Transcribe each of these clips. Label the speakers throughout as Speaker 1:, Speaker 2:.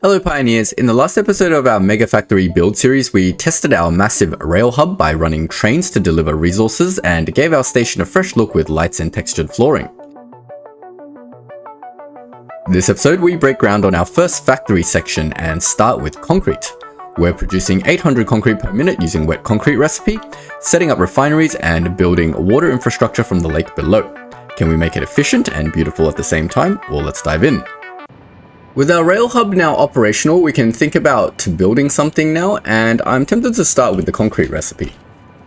Speaker 1: Hello Pioneers, in the last episode of our MEGAFACTORY build series, we tested our massive rail hub by running trains to deliver resources and gave our station a fresh look with lights and textured flooring. This episode we break ground on our first factory section and start with concrete. We're producing 800 concrete per minute using wet concrete recipe, setting up refineries and building water infrastructure from the lake below. Can we make it efficient and beautiful at the same time? Well, let's dive in. With our rail hub now operational, we can think about building something now, and I'm tempted to start with the concrete recipe.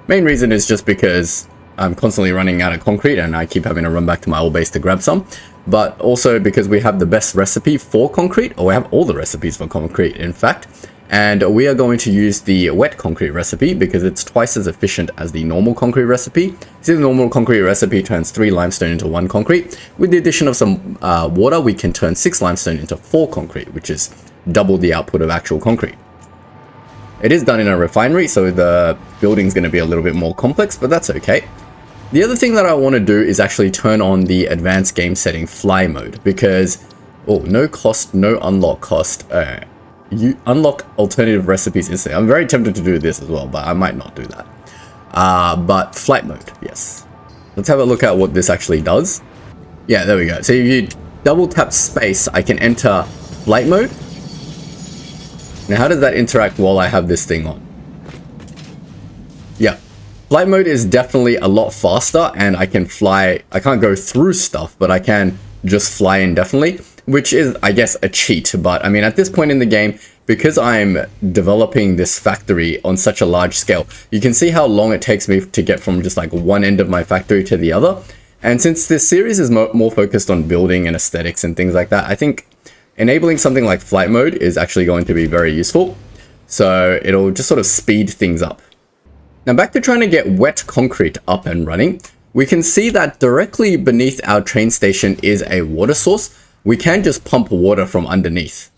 Speaker 1: Main reason is just because I'm constantly running out of concrete and I keep having to run back to my old base to grab some, but also because we have the best recipe for concrete, or we have all the recipes for concrete in fact, and we are going to use the wet concrete recipe because it's twice as efficient as the normal concrete recipe. See, the normal concrete recipe turns 3 limestone into 1 concrete. With the addition of some water, we can turn 6 limestone into 4 concrete, which is double the output of actual concrete. It is done in a refinery, so the building's going to be a little bit more complex, but that's okay. The other thing that I want to do is actually turn on the advanced game setting fly mode because, no cost, no unlock cost. You unlock alternative recipes instantly. I'm very tempted to do this as well, but I might not do that. But flight mode, yes. Let's have a look at what this actually does. Yeah, there we go. So if you double tap space, I can enter flight mode. Now, how does that interact while I have this thing on? Yeah, flight mode is definitely a lot faster, and I can fly. I can't go through stuff, but I can just fly indefinitely, which is, I guess, a cheat. But I mean, at this point in the game, because I'm developing this factory on such a large scale, you can see how long it takes me to get from just like one end of my factory to the other. And since this series is more focused on building and aesthetics and things like that, I think enabling something like flight mode is actually going to be very useful. So it'll just sort of speed things up. Now back to trying to get wet concrete up and running. We can see that directly beneath our train station is a water source. We can just pump water from underneath.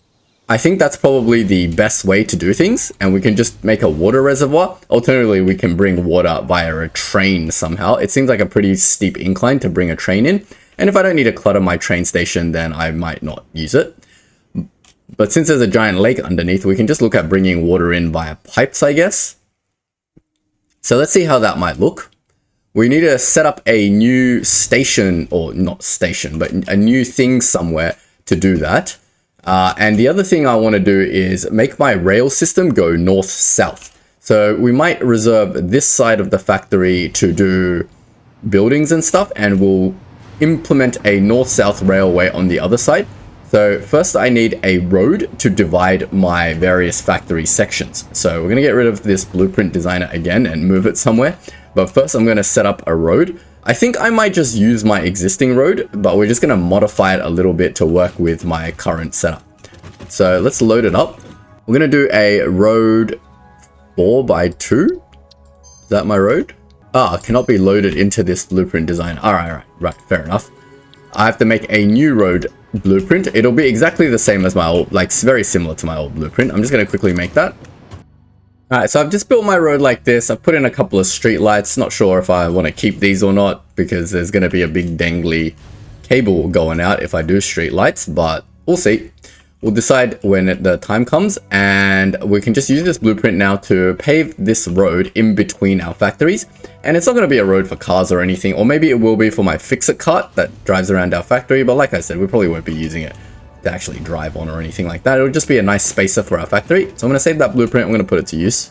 Speaker 1: I think that's probably the best way to do things, and we can just make a water reservoir. Alternatively, we can bring water via a train somehow. It seems like a pretty steep incline to bring a train in, and if I don't need to clutter my train station, then I might not use it. But since there's a giant lake underneath, we can just look at bringing water in via pipes, I guess. So let's see how that might look. We need to set up a new station, or not station, but a new thing somewhere to do that. And the other thing I want to do is make my rail system go north-south. So we might reserve this side of the factory to do buildings and stuff, and we'll implement a north-south railway on the other side. So first I need a road to divide my various factory sections. So we're going to get rid of this blueprint designer again and move it somewhere. But first I'm going to set up a road. I think I might just use my existing road, but we're just going to modify it a little bit to work with my current setup. So let's load it up. We're going to do a road 4x2. Is that my road? Cannot be loaded into this blueprint design. Right, fair enough. I have to make a new road blueprint. It'll be exactly the same as my old, like very similar to my old blueprint. I'm just going to quickly make that. Alright, so I've just built my road like this. I've put in a couple of street lights. Not sure if I want to keep these or not, because there's going to be a big dangly cable going out if I do street lights, but we'll see. We'll decide when the time comes, and we can just use this blueprint now to pave this road in between our factories. And it's not going to be a road for cars or anything, or maybe it will be for my fix-it cart that drives around our factory, but like I said, we probably won't be using it to actually drive on or anything like that. It'll just be a nice spacer for our factory. So I'm going to save that blueprint. I'm going to put it to use.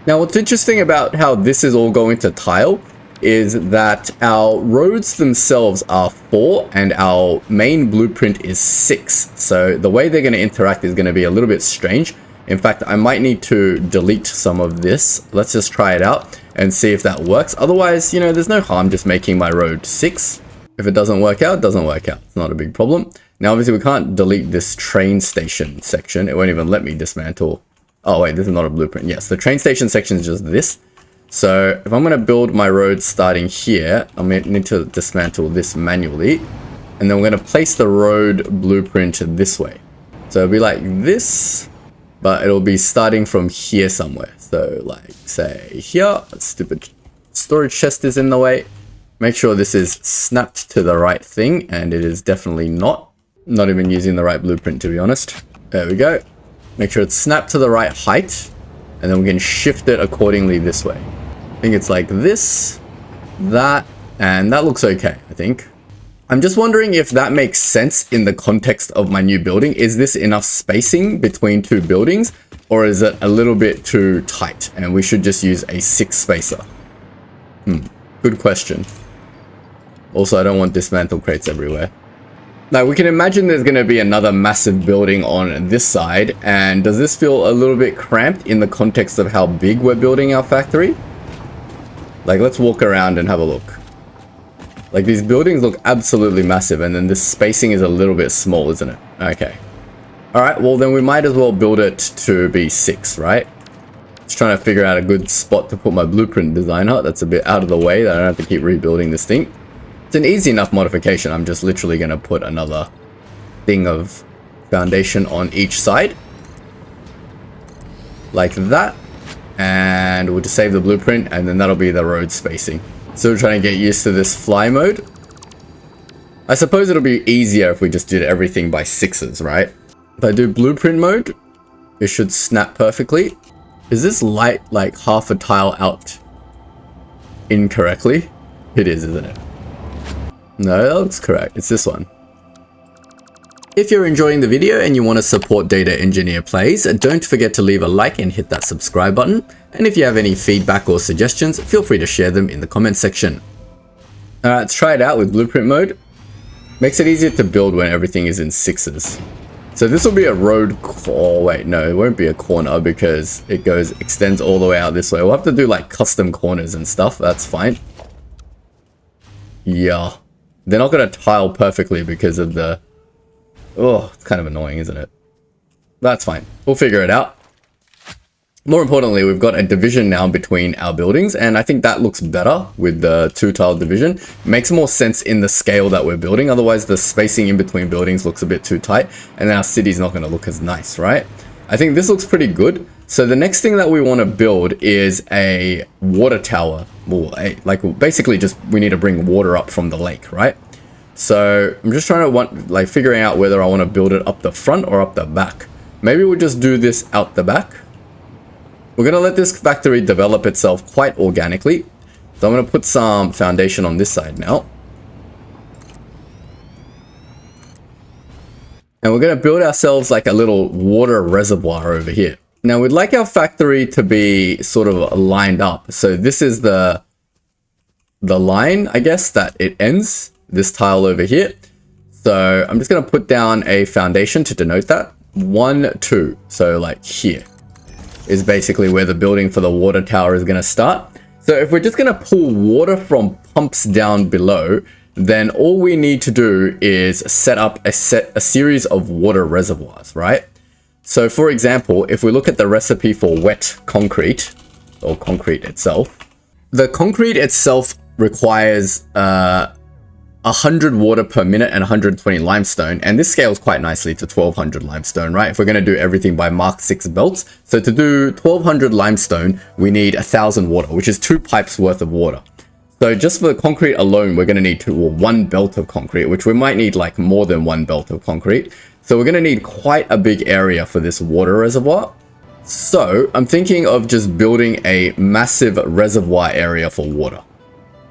Speaker 1: Now, what's interesting about how this is all going to tile is that our roads themselves are 4 and our main blueprint is 6. So the way they're going to interact is going to be a little bit strange. In fact, I might need to delete some of this. Let's just try it out and see if that works. Otherwise, there's no harm just making my road 6. If it doesn't work out, it doesn't work out. It's not a big problem. Now, obviously, we can't delete this train station section. It won't even let me dismantle. Oh, wait, this is not a blueprint. Yes, the train station section is just this. So if I'm going to build my road starting here, I'm going to need to dismantle this manually. And then we're going to place the road blueprint this way. So it'll be like this, but it'll be starting from here somewhere. So like, say here, a stupid storage chest is in the way. Make sure this is snapped to the right thing, and it is definitely not. Not even using the right blueprint, to be honest. There we go. Make sure it's snapped to the right height, and then we can shift it accordingly this way. I think it's like this, that, and that looks okay, I think. I'm just wondering if that makes sense in the context of my new building. Is this enough spacing between two buildings, or is it a little bit too tight and we should just use a 6 spacer? Good question. Also, I don't want dismantle crates everywhere. Now, we can imagine there's going to be another massive building on this side, and does this feel a little bit cramped in the context of how big we're building our factory? Like, let's walk around and have a look. Like, these buildings look absolutely massive, and then this spacing is a little bit small, isn't it? Okay. Alright, well then we might as well build it to be 6, right? Just trying to figure out a good spot to put my blueprint design hut that's a bit out of the way, that I don't have to keep rebuilding this thing. It's an easy enough modification. I'm just literally going to put another thing of foundation on each side. Like that. And we'll just save the blueprint, and then that'll be the road spacing. So we're trying to get used to this fly mode. I suppose it'll be easier if we just did everything by 6s, right? If I do blueprint mode, it should snap perfectly. Is this light like half a tile out incorrectly? It is, isn't it? No, that looks correct. It's this one. If you're enjoying the video and you want to support Data Engineer Plays, don't forget to leave a like and hit that subscribe button. And if you have any feedback or suggestions, feel free to share them in the comment section. Alright, let's try it out with blueprint mode. Makes it easier to build when everything is in 6s. So this will be a road, oh wait, no, it won't be a corner because it extends all the way out this way. We'll have to do like custom corners and stuff, that's fine. Yeah. They're not going to tile perfectly because of the... Oh, it's kind of annoying, isn't it? That's fine. We'll figure it out. More importantly, we've got a division now between our buildings, and I think that looks better with the 2-tile division. It makes more sense in the scale that we're building. Otherwise, the spacing in between buildings looks a bit too tight, and then our city's not going to look as nice, right? I think this looks pretty good. So the next thing that we want to build is a water tower. Well, basically just we need to bring water up from the lake, right? So I'm just trying to figuring out whether I want to build it up the front or up the back. Maybe we'll just do this out the back. We're going to let this factory develop itself quite organically. So I'm going to put some foundation on this side now. And we're going to build ourselves like a little water reservoir over here. Now we'd like our factory to be sort of lined up. So this is the line, I guess, that it ends. This tile over here. So I'm just going to put down a foundation to denote that. 1, 2. So like here is basically where the building for the water tower is going to start. So if we're just going to pull water from pumps down below, then all we need to do is set up a series of water reservoirs, right? So for example, if we look at the recipe for wet concrete, or concrete itself, the concrete itself requires 100 water per minute and 120 limestone, and this scales quite nicely to 1200 limestone, right? If we're going to do everything by Mark 6 belts. So to do 1200 limestone, we need 1000 water, which is 2 pipes worth of water. So just for the concrete alone, we're going to need 1 belt of concrete, which we might need like more than 1 belt of concrete. So we're going to need quite a big area for this water reservoir. So I'm thinking of just building a massive reservoir area for water.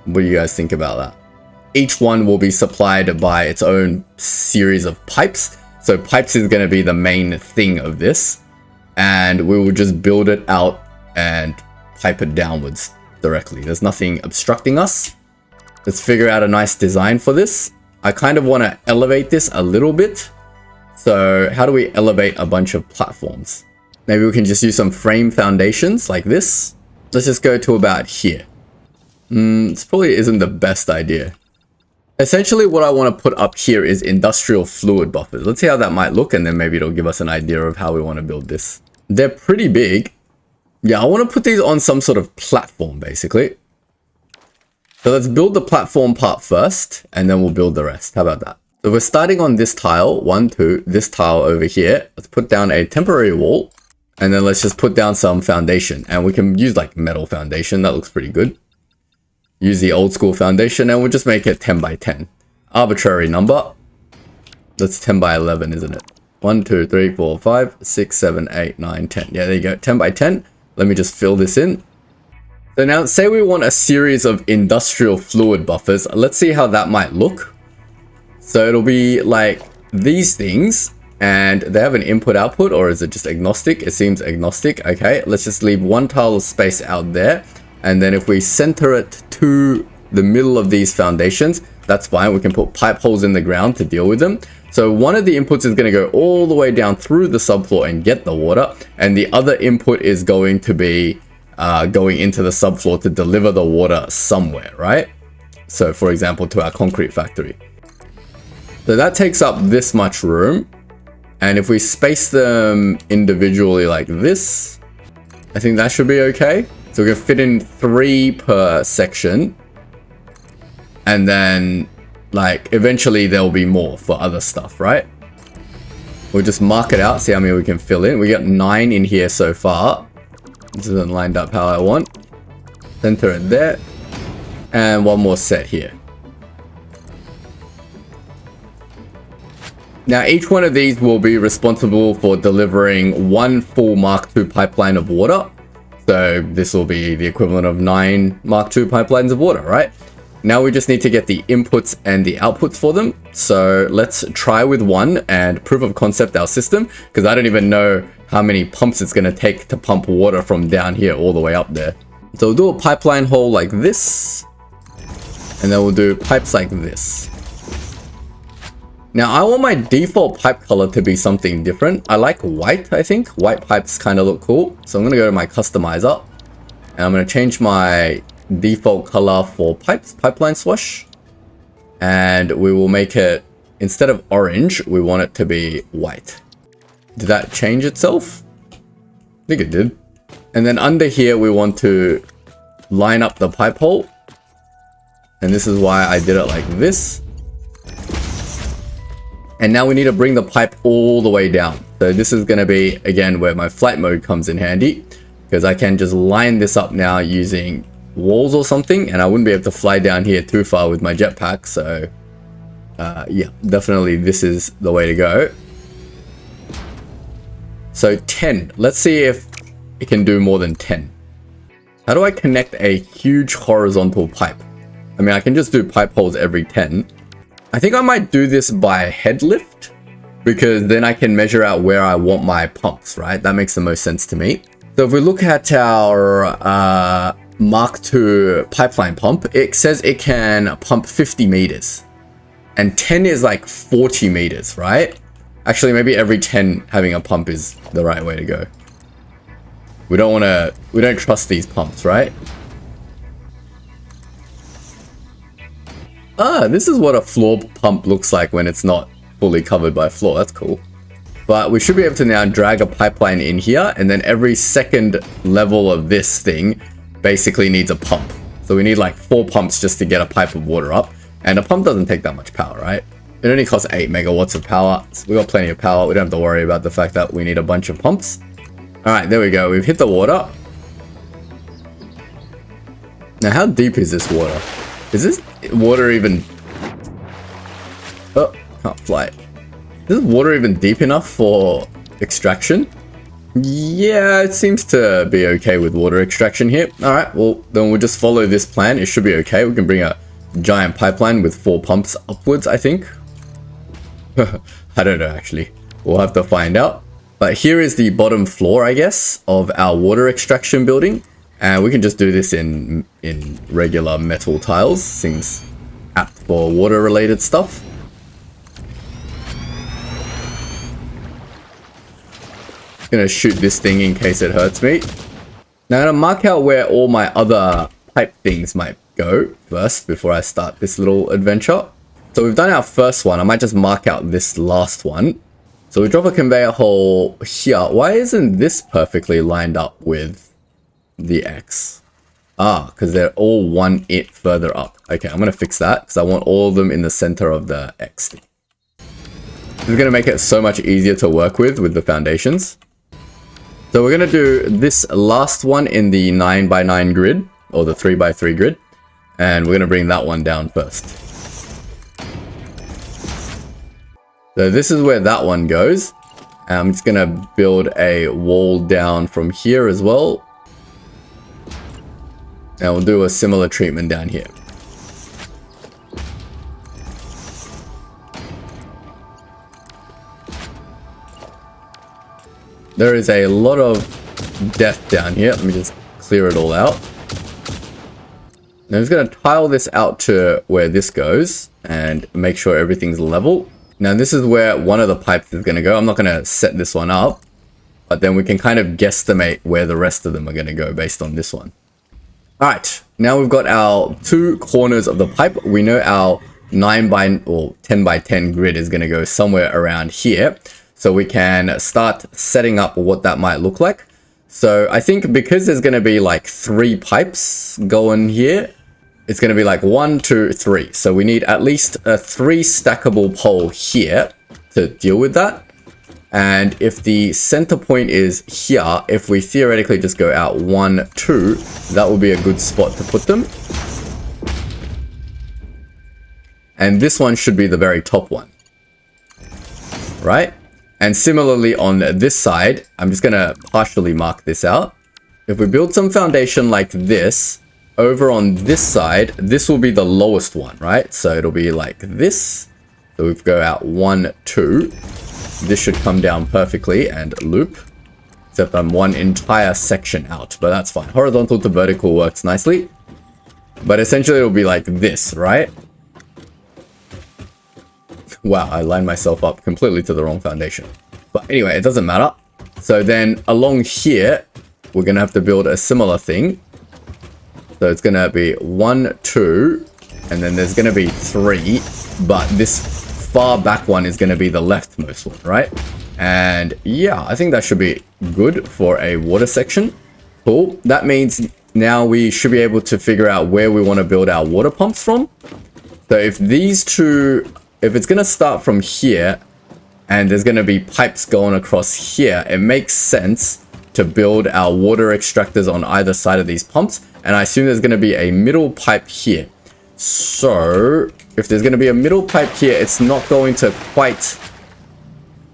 Speaker 1: What do you guys think about that? Each one will be supplied by its own series of pipes. So pipes is going to be the main thing of this. And we will just build it out and pipe it downwards directly. There's nothing obstructing us. Let's figure out a nice design for this. I kind of want to elevate this a little bit. So how do we elevate a bunch of platforms? Maybe we can just use some frame foundations like this. Let's just go to about here. This probably isn't the best idea. Essentially, what I want to put up here is industrial fluid buffers. Let's see how that might look, and then maybe it'll give us an idea of how we want to build this. They're pretty big. Yeah, I want to put these on some sort of platform, basically. So let's build the platform part first, and then we'll build the rest. How about that? So we're starting on this tile, 1, 2, this tile over here. Let's put down a temporary wall, and then let's just put down some foundation. And we can use like metal foundation. That looks pretty good. Use the old school foundation, and we'll just make it 10 by 10. Arbitrary number. That's 10 by 11, isn't it? 1, 2, 3, 4, 5, 6, 7, 8, 9, 10. Yeah, there you go. 10 by 10. Let me just fill this in. So now say we want a series of industrial fluid buffers. Let's see how that might look. So it'll be like these things, and they have an input output, or is it just agnostic? It seems agnostic. Okay, let's just leave one tile of space out there. And then if we center it to the middle of these foundations, that's fine. We can put pipe holes in the ground to deal with them. So one of the inputs is going to go all the way down through the subfloor and get the water. And the other input is going to be going into the subfloor to deliver the water somewhere, right? So for example, to our concrete factory. So that takes up this much room. And if we space them individually like this, I think that should be okay. So we can fit in 3 per section. And then like eventually there'll be more for other stuff, right? We'll just mark it out, see how many we can fill in. We got 9 in here so far. This isn't lined up how I want. Center it there. And one more set here. Now each one of these will be responsible for delivering 1 full Mark II pipeline of water. So this will be the equivalent of 9 Mark II pipelines of water, right? Now we just need to get the inputs and the outputs for them. So let's try with one and proof of concept our system, because I don't even know how many pumps it's going to take to pump water from down here all the way up there. So we'll do a pipeline hole like this, and then we'll do pipes like this. Now I want my default pipe color to be something different. I like white, I think. White pipes kind of look cool. So I'm going to go to my customizer, and I'm going to change my default color for pipeline swash, and we will make it, instead of orange, we want it to be white. Did that change itself? I think it did. And then under here we want to line up the pipe hole, and this is why I did it like this. And now we need to bring the pipe all the way down. So this is going to be again where my flight mode comes in handy, because I can just line this up now using walls or something, and I wouldn't be able to fly down here too far with my jetpack. So yeah, definitely this is the way to go. So 10, let's see if it can do more than 10. How do I connect a huge horizontal pipe? I mean, I can just do pipe holes every 10. I think I might do this by head lift, because then I can measure out where I want my pumps, right? That makes the most sense to me. So if we look at our Mark II pipeline pump, it says it can pump 50 meters, and 10 is like 40 meters, right? Actually, maybe every 10 having a pump is the right way to go. We don't trust these pumps, right? Ah, this is what a floor pump looks like when it's not fully covered by floor. That's cool. But we should be able to now drag a pipeline in here, and then every second level of this thing basically needs a pump. So we need like 4 pumps just to get a pipe of water up. And a pump doesn't take that much power, right? It only costs 8 megawatts of power. So we got plenty of power. We don't have to worry about the fact that we need a bunch of pumps. All right, there we go. We've hit the water. Now, how deep is this water? Is this water even... Oh, can't fly. Is this water even deep enough for extraction? Yeah, it seems to be okay with water extraction here. Alright, well, then we'll just follow this plan. It should be okay. We can bring a giant pipeline with 4 pumps upwards, I think. I don't know, actually. We'll have to find out. But here is the bottom floor, I guess, of our water extraction building. And we can just do this in regular metal tiles. Seems apt for water-related stuff. Gonna shoot this thing in case it hurts me. Now I'm gonna mark out where all my other pipe things might go first before I start this little adventure. So we've done our first one. I might just mark out this last one. So we drop a conveyor hole here. Why isn't this perfectly lined up with the X? Ah, because they're all 1 it further up. Okay, I'm gonna fix that because I want all of them in the center of the X thing. This is gonna make it so much easier to work with the foundations. So we're going to do this last one in the 9x9 grid, or the 3x3 grid, and we're going to bring that one down first. So this is where that one goes. I'm just going to build a wall down from here as well. And we'll do a similar treatment down here. There is a lot of death down here. Let me just clear it all out. Now I'm just going to tile this out to where this goes and make sure everything's level. Now this is where one of the pipes is going to go. I'm not going to set this one up, but then we can kind of guesstimate where the rest of them are going to go based on this one. All right, now we've got our two corners of the pipe. We know our 9 by or 10 by 10 grid is going to go somewhere around here. So we can start setting up what that might look like. So I think because there's going to be like 3 pipes going here, it's going to be like 1, 2, 3. So we need at least a 3 stackable pole here to deal with that. And if the center point is here, if we theoretically just go out 1, 2, that will be a good spot to put them. And this one should be the very top one, right? And similarly on this side, I'm just going to partially mark this out. If we build some foundation like this, over on this side, this will be the lowest one, right? So it'll be like this. So we go out 1, 2. This should come down perfectly and loop. Except I'm one entire section out, but that's fine. Horizontal to vertical works nicely. But essentially it'll be like this, right? Wow, I lined myself up completely to the wrong foundation. But anyway, it doesn't matter. So then along here, we're going to have to build a similar thing. So it's going to be 1, 2, and then there's going to be 3. But this far back one is going to be the leftmost one, right? And yeah, I think that should be good for a water section. Cool. That means now we should be able to figure out where we want to build our water pumps from. So if these two... If it's going to start from here and there's going to be pipes going across here, it makes sense to build our water extractors on either side of these pumps. And I assume there's going to be a middle pipe here. So if there's going to be a middle pipe here, it's not going to quite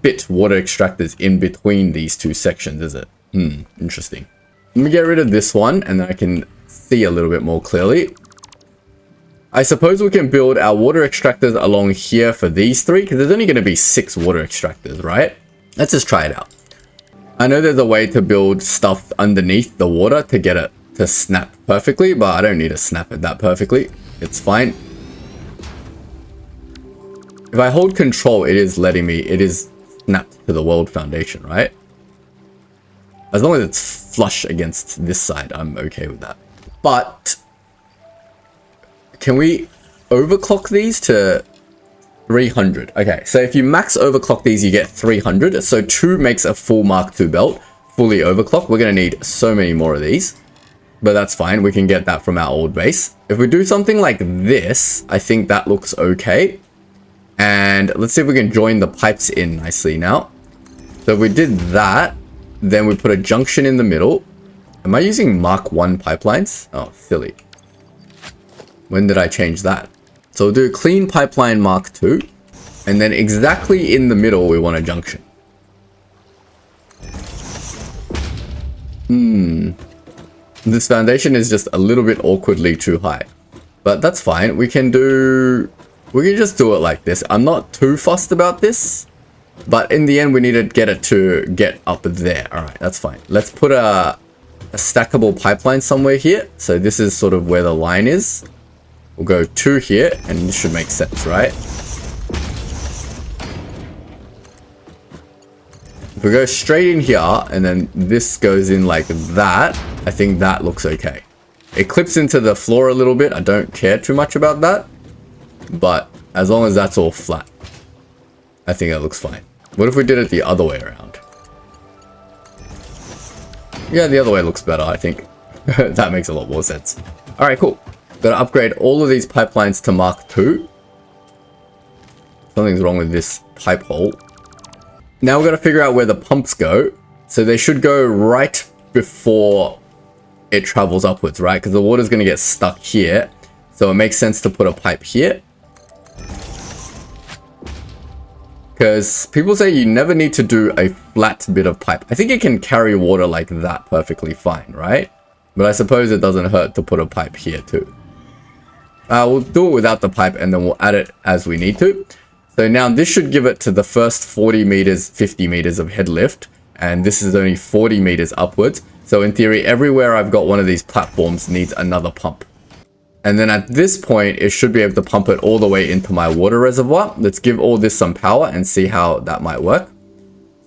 Speaker 1: fit water extractors in between these two sections, is it? Interesting. Let me get rid of this one and then I can see a little bit more clearly. I suppose we can build our water extractors along here for these 3, because there's only going to be 6 water extractors, right? Let's just try it out. I know there's a way to build stuff underneath the water to get it to snap perfectly, but I don't need to snap it that perfectly. It's fine. If I hold control, it is letting me, it is snapped to the world foundation, right? As long as it's flush against this side, I'm okay with that. But... can we overclock these to 300? Okay, so if you max overclock these, you get 300. So 2 makes a full Mark II belt, fully overclocked. We're going to need so many more of these, but that's fine. We can get that from our old base. If we do something like this, I think that looks okay. And let's see if we can join the pipes in nicely now. So if we did that, then we put a junction in the middle. Am I using Mark I pipelines? Oh, silly. When did I change that? So we'll do clean pipeline Mark II. And then exactly in the middle, we want a junction. This foundation is just a little bit awkwardly too high. But that's fine. We can just do it like this. I'm not too fussed about this. But in the end, we need to get it to get up there. All right, that's fine. Let's put a stackable pipeline somewhere here. So this is sort of where the line is. We'll go 2 here, and this should make sense, right? If we go straight in here, and then this goes in like that, I think that looks okay. It clips into the floor a little bit. I don't care too much about that. But as long as that's all flat, I think that looks fine. What if we did it the other way around? Yeah, the other way looks better, I think. That makes a lot more sense. All right, cool. Gotta upgrade all of these pipelines to Mark II. Something's wrong with this pipe hole. Now we've got to figure out where the pumps go. So they should go right before it travels upwards, right? Because the water's going to get stuck here. So it makes sense to put a pipe here. Because people say you never need to do a flat bit of pipe. I think it can carry water like that perfectly fine, right? But I suppose it doesn't hurt to put a pipe here too. We'll do it without the pipe and then we'll add it as we need to. So now this should give it to the first 40 meters, 50 meters of head lift. And this is only 40 meters upwards. So in theory, everywhere I've got one of these platforms needs another pump. And then at this point, it should be able to pump it all the way into my water reservoir. Let's give all this some power and see how that might work.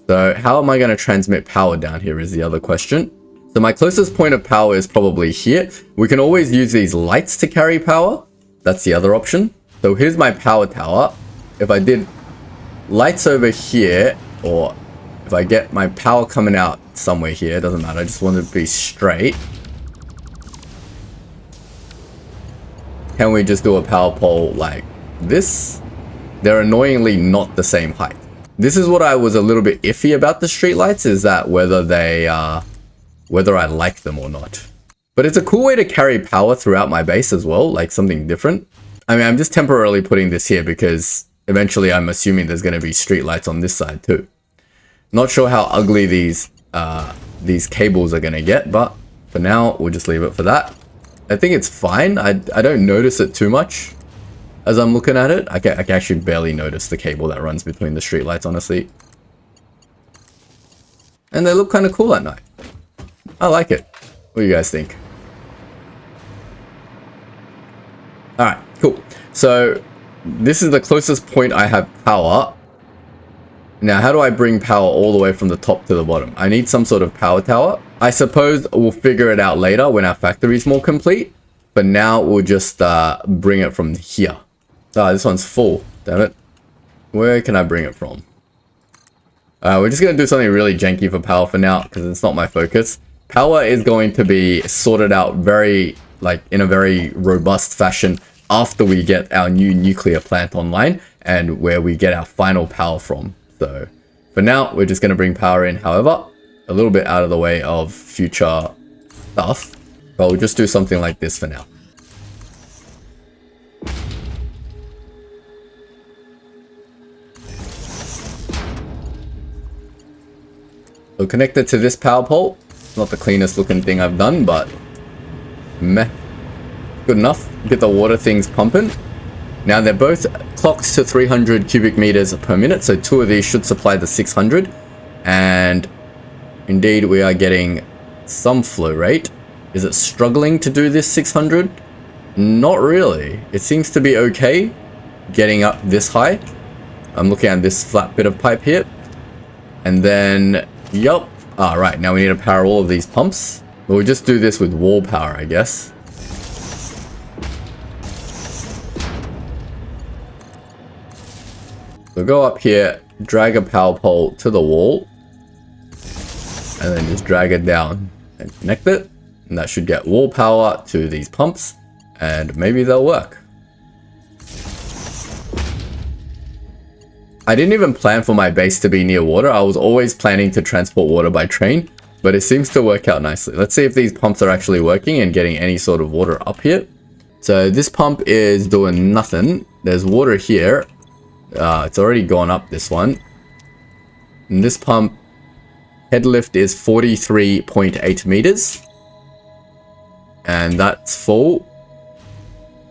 Speaker 1: So how am I going to transmit power down here is the other question. So my closest point of power is probably here. We can always use these lights to carry power. That's the other option. So here's my power tower. If I did lights over here, or if I get my power coming out somewhere here, it doesn't matter. I just want it to be straight. Can we just do a power pole like this? They're annoyingly not the same height. This is what I was a little bit iffy about the streetlights, is that whether I like them or not. But it's a cool way to carry power throughout my base as well, like something different. I mean, I'm just temporarily putting this here because eventually I'm assuming there's going to be streetlights on this side too. Not sure how ugly these cables are going to get, but for now, we'll just leave it for that. I think it's fine. I don't notice it too much as I'm looking at it. I can actually barely notice the cable that runs between the streetlights, honestly. And they look kind of cool at night. I like it. What do you guys think? Alright, cool. So this is the closest point I have power. Now, how do I bring power all the way from the top to the bottom? I need some sort of power tower. I suppose we'll figure it out later when our factory is more complete. But now we'll just bring it from here. Ah, this one's full. Damn it. Where can I bring it from? We're just going to do something really janky for power for now because it's not my focus. Power is going to be sorted out in a very robust fashion after we get our new nuclear plant online and where we get our final power from. So for now, we're just going to bring power in, however, a little bit out of the way of future stuff. But we'll just do something like this for now. So connected to this power pole. Not the cleanest looking thing I've done, but meh. Good enough. Get the water things pumping. Now they're both clocked to 300 cubic meters per minute, so two of these should supply the 600. And indeed, we are getting some flow rate. Is it struggling to do this 600? Not really. It seems to be okay getting up this high. I'm looking at this flat bit of pipe here. And then, yup. Right, now we need to power all of these pumps. But we'll just do this with wall power, I guess. So go up here, drag a power pole to the wall, and then just drag it down and connect it. And that should get wall power to these pumps, and maybe they'll work. I didn't even plan for my base to be near water. I was always planning to transport water by train, but it seems to work out nicely. Let's see if these pumps are actually working and getting any sort of water up here. So this pump is doing nothing. There's water here. It's already gone up, this one. And this pump head lift is 43.8 meters. And that's full.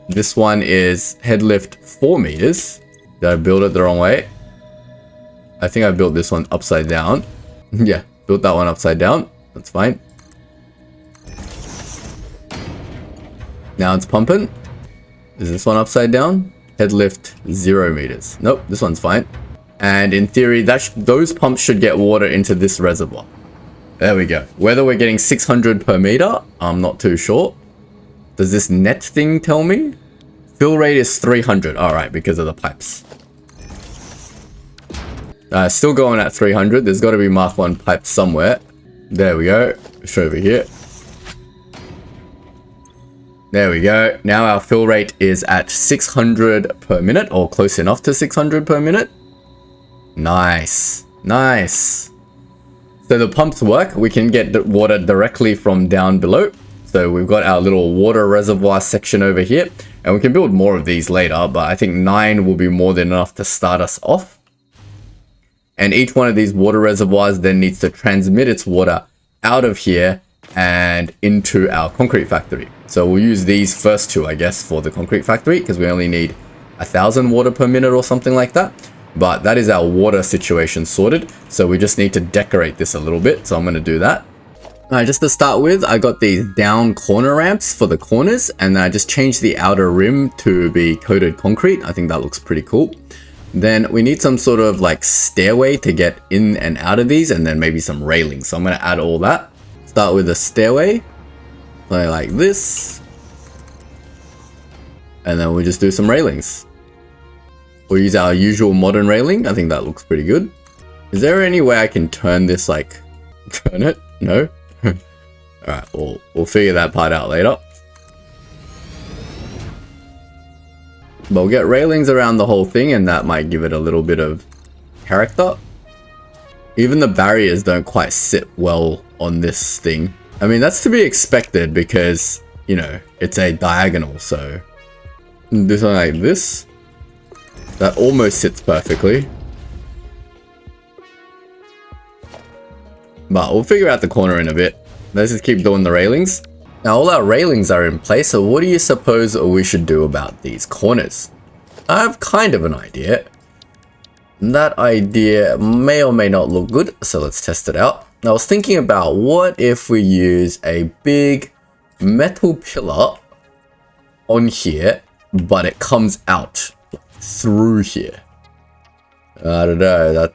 Speaker 1: This one is head lift 4 meters. Did I build it the wrong way? I think I built this one upside down. Yeah, built that one upside down. That's fine. Now it's pumping. Is this one upside down? Head lift 0 meters. Nope, this one's fine. And in theory, those pumps should get water into this reservoir. There we go. Whether we're getting 600 per meter, I'm not too sure. Does this net thing tell me? Fill rate is 300. All right, because of the pipes. Still going at 300. There's got to be Mark 1 pipe somewhere. There we go. It's over here. There we go. Now our fill rate is at 600 per minute, or close enough to 600 per minute. Nice. Nice. So the pumps work. We can get the water directly from down below. So we've got our little water reservoir section over here. And we can build more of these later, but I think 9 will be more than enough to start us off. And each one of these water reservoirs then needs to transmit its water out of here and into our concrete factory. So we'll use these first two, I guess, for the concrete factory, because we only need 1,000 water per minute or something like that. But that is our water situation sorted. So we just need to decorate this a little bit. So I'm going to do that. Alright, just to start with, I got these down corner ramps for the corners, and then I just changed the outer rim to be coated concrete. I think that looks pretty cool. Then we need some sort of like stairway to get in and out of these, and then maybe some railings. So I'm going to add all that. Start with a stairway, play like this, and then we'll just do some railings. We'll use our usual modern railing. I think that looks pretty good. Is there any way I can turn this, like, turn it? No? Alright, we'll figure that part out later. But we'll get railings around the whole thing, and that might give it a little bit of character. Even the barriers don't quite sit well on this thing. I mean, that's to be expected because, you know, it's a diagonal, so do something like this. That almost sits perfectly. But we'll figure out the corner in a bit. Let's just keep doing the railings. Now all our railings are in place, so what do you suppose we should do about these corners? I have kind of an idea. That idea may or may not look good, so let's test it out. I was thinking about what if we use a big metal pillar on here, but it comes out through here. I don't know, that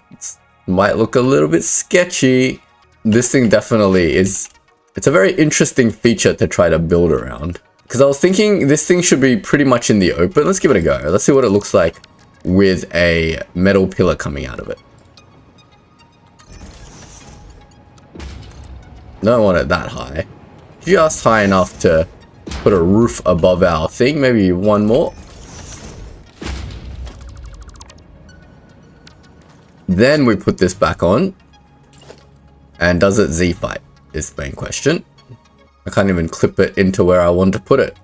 Speaker 1: might look a little bit sketchy. This thing definitely is, it's a very interesting feature to try to build around. Because I was thinking this thing should be pretty much in the open. Let's give it a go. Let's see what it looks like with a metal pillar coming out of it. Don't want it that high. Just high enough to put a roof above our thing. Maybe one more. Then we put this back on. And does it Z-fight is the main question. I can't even clip it into where I want to put it.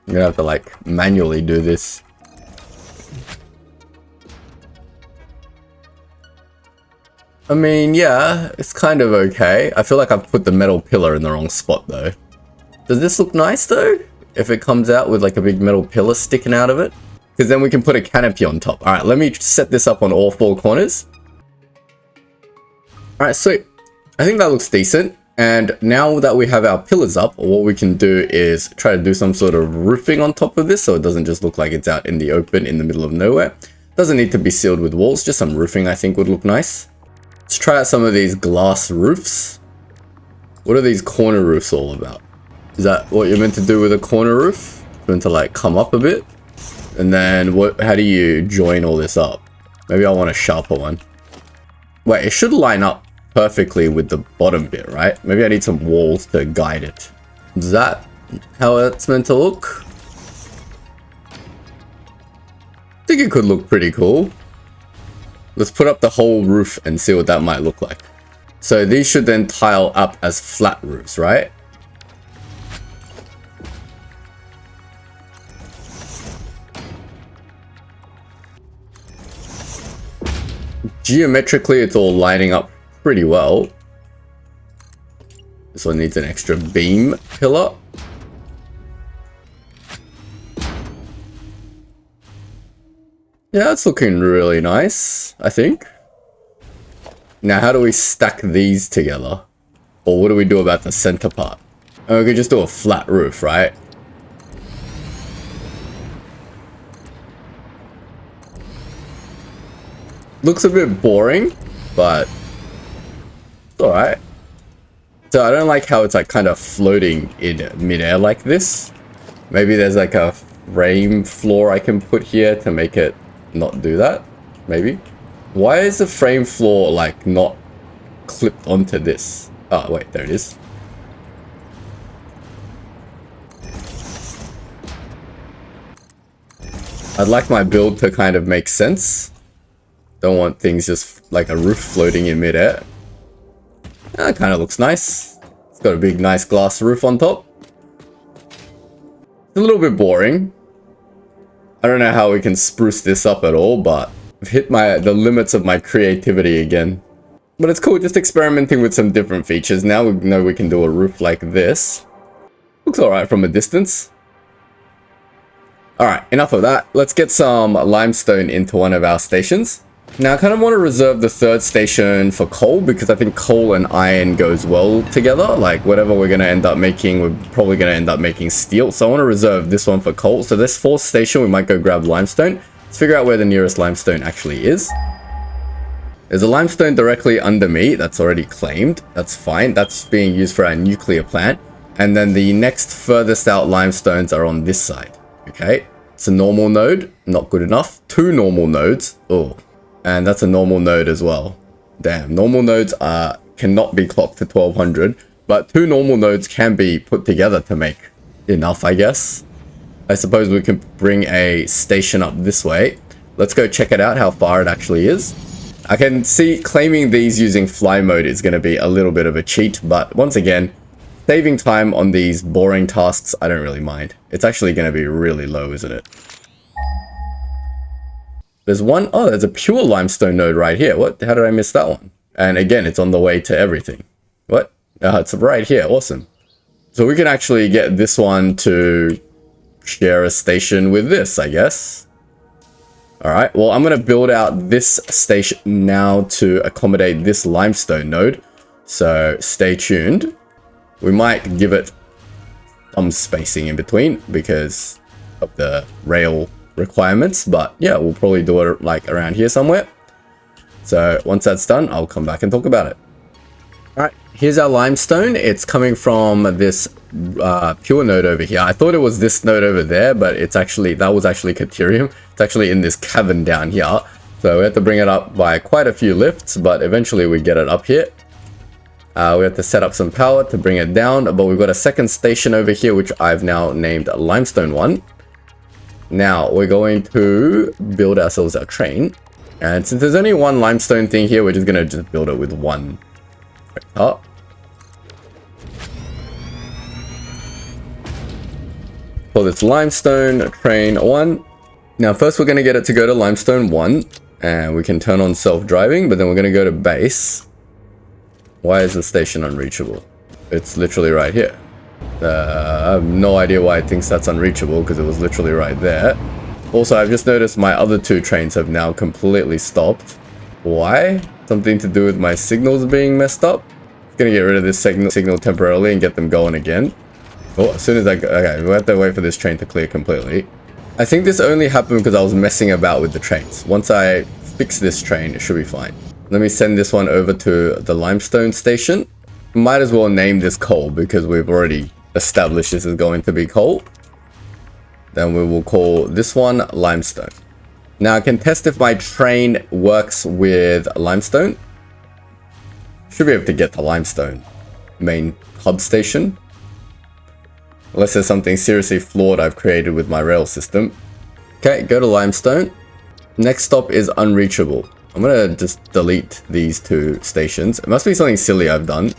Speaker 1: I'm gonna have to like manually do this. I mean, yeah, it's kind of okay. I feel like I've put the metal pillar in the wrong spot though. Does this look nice though? If it comes out with like a big metal pillar sticking out of it? Because then we can put a canopy on top. Alright, let me set this up on all four corners. Alright, sweet. I think that looks decent. And now that we have our pillars up, what we can do is try to do some sort of roofing on top of this so it doesn't just look like it's out in the open in the middle of nowhere. Doesn't need to be sealed with walls, just some roofing I think would look nice. Let's try out some of these glass roofs. What are these corner roofs all about? Is that what you're meant to do with a corner roof? It's meant to like come up a bit? And then how do you join all this up? Maybe I want a sharper one. Wait, it should line up perfectly with the bottom bit, right? Maybe I need some walls to guide it. Is that how it's meant to look? I think it could look pretty cool. Let's put up the whole roof and see what that might look like. So these should then tile up as flat roofs, right? Geometrically, it's all lining up pretty well. This one needs an extra beam pillar. Yeah, it's looking really nice, I think. Now, how do we stack these together? Or what do we do about the center part? Oh, we could just do a flat roof, right? Looks a bit boring, but it's alright. So I don't like how it's like kind of floating in midair like this. Maybe there's like a frame floor I can put here to make it not do that. Maybe. Why is the frame floor like not clipped onto this? Oh wait, there it is. I'd like my build to kind of make sense. Don't want things just like a roof floating in midair. That kind of looks nice. It's got a big nice glass roof on top. It's a little bit boring. I don't know how we can spruce this up at all, but I've hit the limits of my creativity again. But it's cool, just experimenting with some different features. Now we know we can do a roof like this. Looks alright from a distance. Alright, enough of that. Let's get some limestone into one of our stations. Now I kind of want to reserve the third station for coal, because I think coal and iron goes well together. Like whatever we're going to end up making, we're probably going to end up making steel. So I want to reserve this one for coal. So this fourth station, we might go grab limestone. Let's figure out where the nearest limestone actually is. There's a limestone directly under me that's already claimed. That's fine. That's being used for our nuclear plant. And then the next furthest out limestones are on this side. Okay. It's a normal node. Not good enough. 2 normal nodes. Oh. And that's a normal node as well. Damn. Normal nodes cannot be clocked to 1200. But 2 normal nodes can be put together to make enough, I guess. I suppose we can bring a station up this way. Let's go check it out, how far it actually is. I can see claiming these using fly mode is going to be a little bit of a cheat, but once again, saving time on these boring tasks, I don't really mind. It's actually going to be really low, isn't it? There's one, oh, there's a pure limestone node right here. What? How did I miss that one? And again, it's on the way to everything. What? It's right here. Awesome. So we can actually get this one to share a station with this, I guess. Alright, well, I'm going to build out this station now to accommodate this limestone node. So stay tuned. We might give it some spacing in between because of the rail requirements. But yeah, we'll probably do it like around here somewhere. So once that's done, I'll come back and talk about it. Alright, here's our limestone. It's coming from this pure node over here. I thought it was this node over there, but it's actually, that was actually Caterium. It's actually in this cavern down here. So we have to bring it up by quite a few lifts, but eventually we get it up here. We have to set up some power to bring it down, but we've got a second station over here, which I've now named Limestone 1. Now we're going to build ourselves a train. And since there's only one limestone thing here, we're just going to just build it with one. Oh. For this limestone train 1. Now first we're going to get it to go to limestone 1. And we can turn on self-driving, but then we're going to go to base. Why is the station unreachable? It's literally right here. I have no idea why it thinks that's unreachable, because it was literally right there. Also, I've just noticed my other 2 trains have now completely stopped. Why? Something to do with my signals being messed up? I'm gonna get rid of this signal temporarily and get them going again. Oh, as soon as I go, okay, we have to wait for this train to clear completely. I think this only happened because I was messing about with the trains. Once I fix this train, it should be fine. Let me send this one over to the limestone station. Might as well name this coal because we've already established this is going to be coal. Then we will call this one limestone. Now I can test if my train works with limestone. Should be able to get to limestone main hub station. Unless there's something seriously flawed I've created with my rail system. Okay, go to limestone. Next stop is unreachable. I'm gonna just delete these 2 stations. It must be something silly I've done.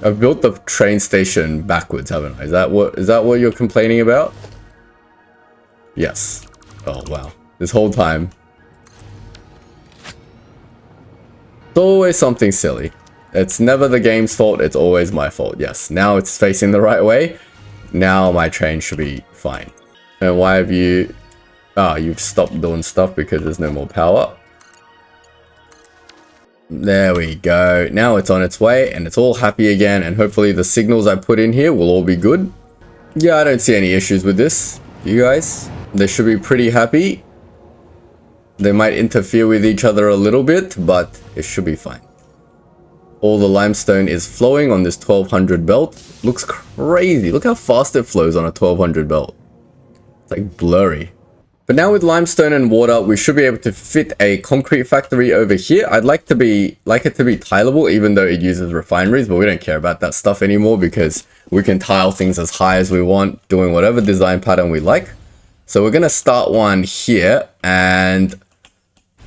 Speaker 1: I've built the train station backwards, haven't I? Is that what you're complaining about? Yes. Oh wow. This whole time. It's always something silly. It's never the game's fault, it's always my fault. Yes, now it's facing the right way. Now my train should be fine. And why have you... Ah, you've stopped doing stuff because there's no more power. There we go. Now it's on its way and it's all happy again, and hopefully the signals I put in here will all be good. Yeah, I don't see any issues with this. You guys? They should be pretty happy. They might interfere with each other a little bit, but it should be fine. All the limestone is flowing on this 1200 belt. Looks crazy. Look how fast it flows on a 1200 belt. It's like blurry. But now with limestone and water, we should be able to fit a concrete factory over here. I'd like it to be tileable, even though it uses refineries, but we don't care about that stuff anymore because we can tile things as high as we want, doing whatever design pattern we like. So we're going to start one here. And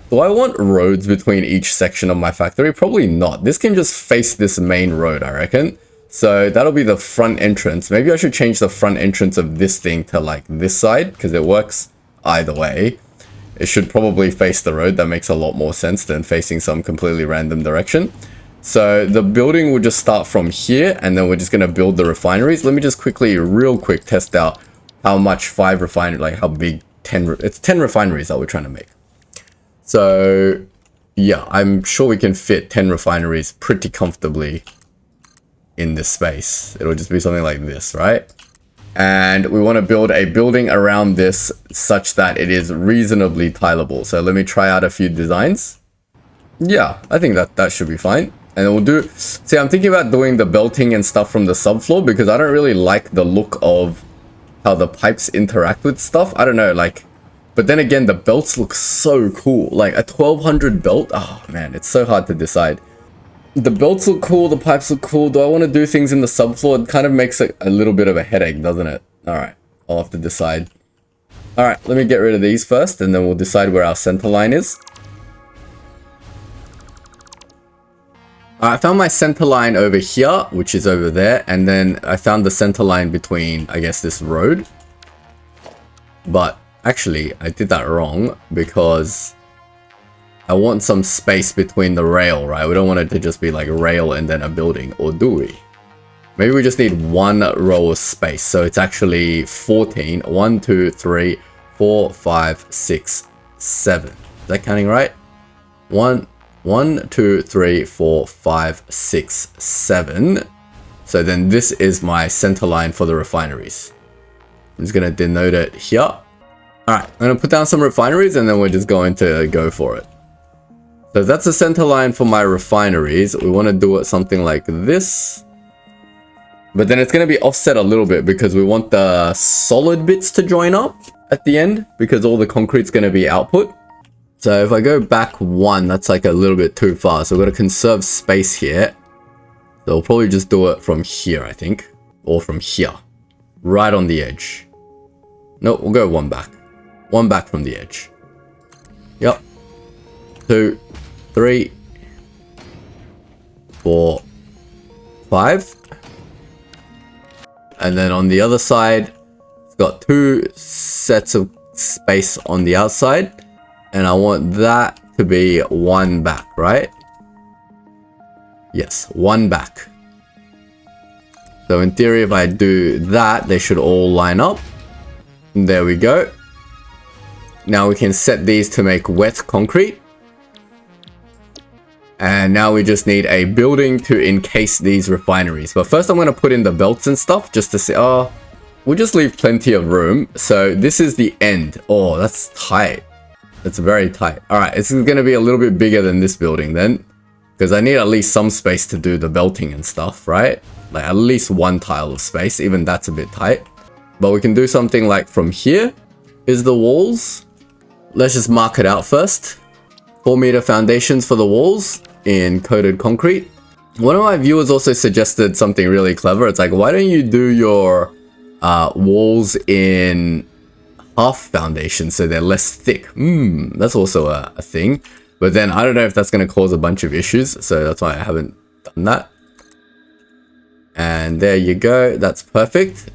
Speaker 1: do I want roads between each section of my factory? Probably not. This can just face this main road, I reckon. So that'll be the front entrance. Maybe I should change the front entrance of this thing to like this side because it works either way. it should probably face the road. That makes a lot more sense than facing some completely random direction. So the building will just start from here, and then we're just going to build the refineries. Let me just quickly, real quick, test out how much 5 refineries, like how big 10, it's 10 refineries that we're trying to make. So yeah, I'm sure we can fit 10 refineries pretty comfortably in this space. It'll just be something like this, right? And we want to build a building around this such that it is reasonably tileable. So let me try out a few designs. Yeah, I think that should be fine. And we'll do, see, I'm thinking about doing the belting and stuff from the subfloor because I don't really like the look of how the pipes interact with stuff. I don't know, like, but then again, the belts look so cool. Like a 1200 belt, oh man, it's so hard to decide. The belts look cool, the pipes look cool. Do I want to do things in the subfloor? It kind of makes it a little bit of a headache, doesn't it? All right, I'll have to decide. All right, let me get rid of these first, and then we'll decide where our center line is. I found my center line over here, which is over there, and then I found the center line between, I guess, this road. But actually, I did that wrong because I want some space between the rail, right? We don't want it to just be like a rail and then a building, or do we? Maybe we just need one row of space. So it's actually 14. 1, 2, 3, 4, 5, 6, 7. Is that counting right? 1, 2, 3, 4, 5, 6, 7. So then this is my center line for the refineries. I'm just going to denote it here. All right, I'm going to put down some refineries and then we're just going to go for it. So that's the center line for my refineries. We want to do it something like this. But then it's going to be offset a little bit because we want the solid bits to join up at the end because all the concrete's going to be output. So if I go back 1, that's like a little bit too far. So we're going to conserve space here. So we'll probably just do it from here, I think. Or from here. Right on the edge. No, we'll go 1 back. 1 back from the edge. Yep. 2, 3, 4, 5. And then on the other side, it's got 2 sets of space on the outside. And I want that to be 1 back, right? Yes, 1 back. So in theory, if I do that, they should all line up. And there we go. Now we can set these to make wet concrete. And now we just need a building to encase these refineries. But first I'm going to put in the belts and stuff just to see. Oh, we'll just leave plenty of room. So this is the end. Oh, that's tight. It's very tight. All right, it's going to be a little bit bigger than this building then. Because I need at least some space to do the belting and stuff, right? Like at least 1 tile of space. Even that's a bit tight. But we can do something like from here is the walls. Let's just mark it out first. 4-meter foundations for the walls in coated concrete. One of my viewers also suggested something really clever. It's like, why don't you do your walls in half foundation so they're less thick? That's also a thing. But then I don't know if that's going to cause a bunch of issues. So that's why I haven't done that. And there you go. That's perfect.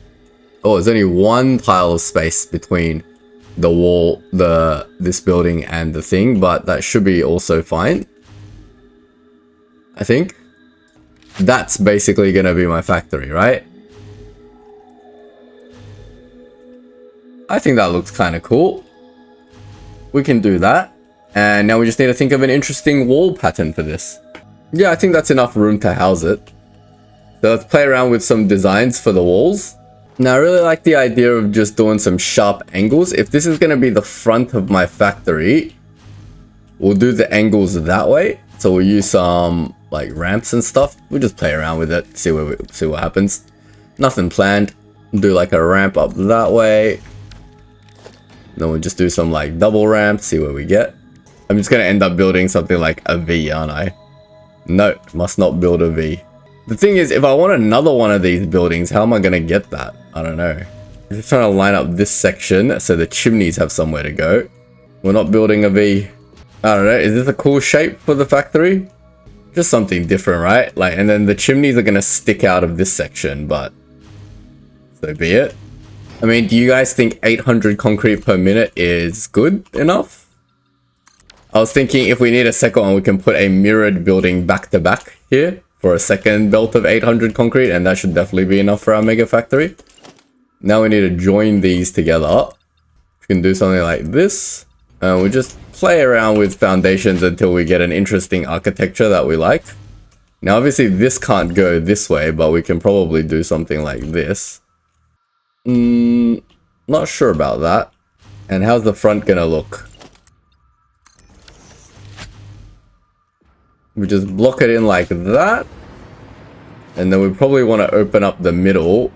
Speaker 1: Oh, there's only 1 tile of space between the wall, this building and the thing, but that should be also fine. I think that's basically going to be my factory, right? I think that looks kind of cool. We can do that. And now we just need to think of an interesting wall pattern for this. Yeah, I think that's enough room to house it. So let's play around with some designs for the walls. Now I really like the idea of just doing some sharp angles. If this is going to be the front of my factory, we'll do the angles that way. So we'll use some like ramps and stuff. We'll just play around with it, see what happens. Nothing planned. Do like a ramp up that way. Then we'll just do some like double ramps, see what we get. I'm just going to end up building something like a V, aren't I? No, must not build a V. The thing is, if I want another one of these buildings, how am I going to get that? I don't know. I'm just trying to line up this section so the chimneys have somewhere to go. We're not building a V. I don't know. Is this a cool shape for the factory? Just something different, right? Like, and then the chimneys are going to stick out of this section, but so be it. I mean, do you guys think 800 concrete per minute is good enough? I was thinking if we need a second one, we can put a mirrored building back to back here for a second belt of 800 concrete, and that should definitely be enough for our mega factory. Now we need to join these together. We can do something like this. And we just play around with foundations until we get an interesting architecture that we like. Now obviously this can't go this way, but we can probably do something like this. Not sure about that. And how's the front gonna look? We just block it in like that. And then we probably want to open up the middle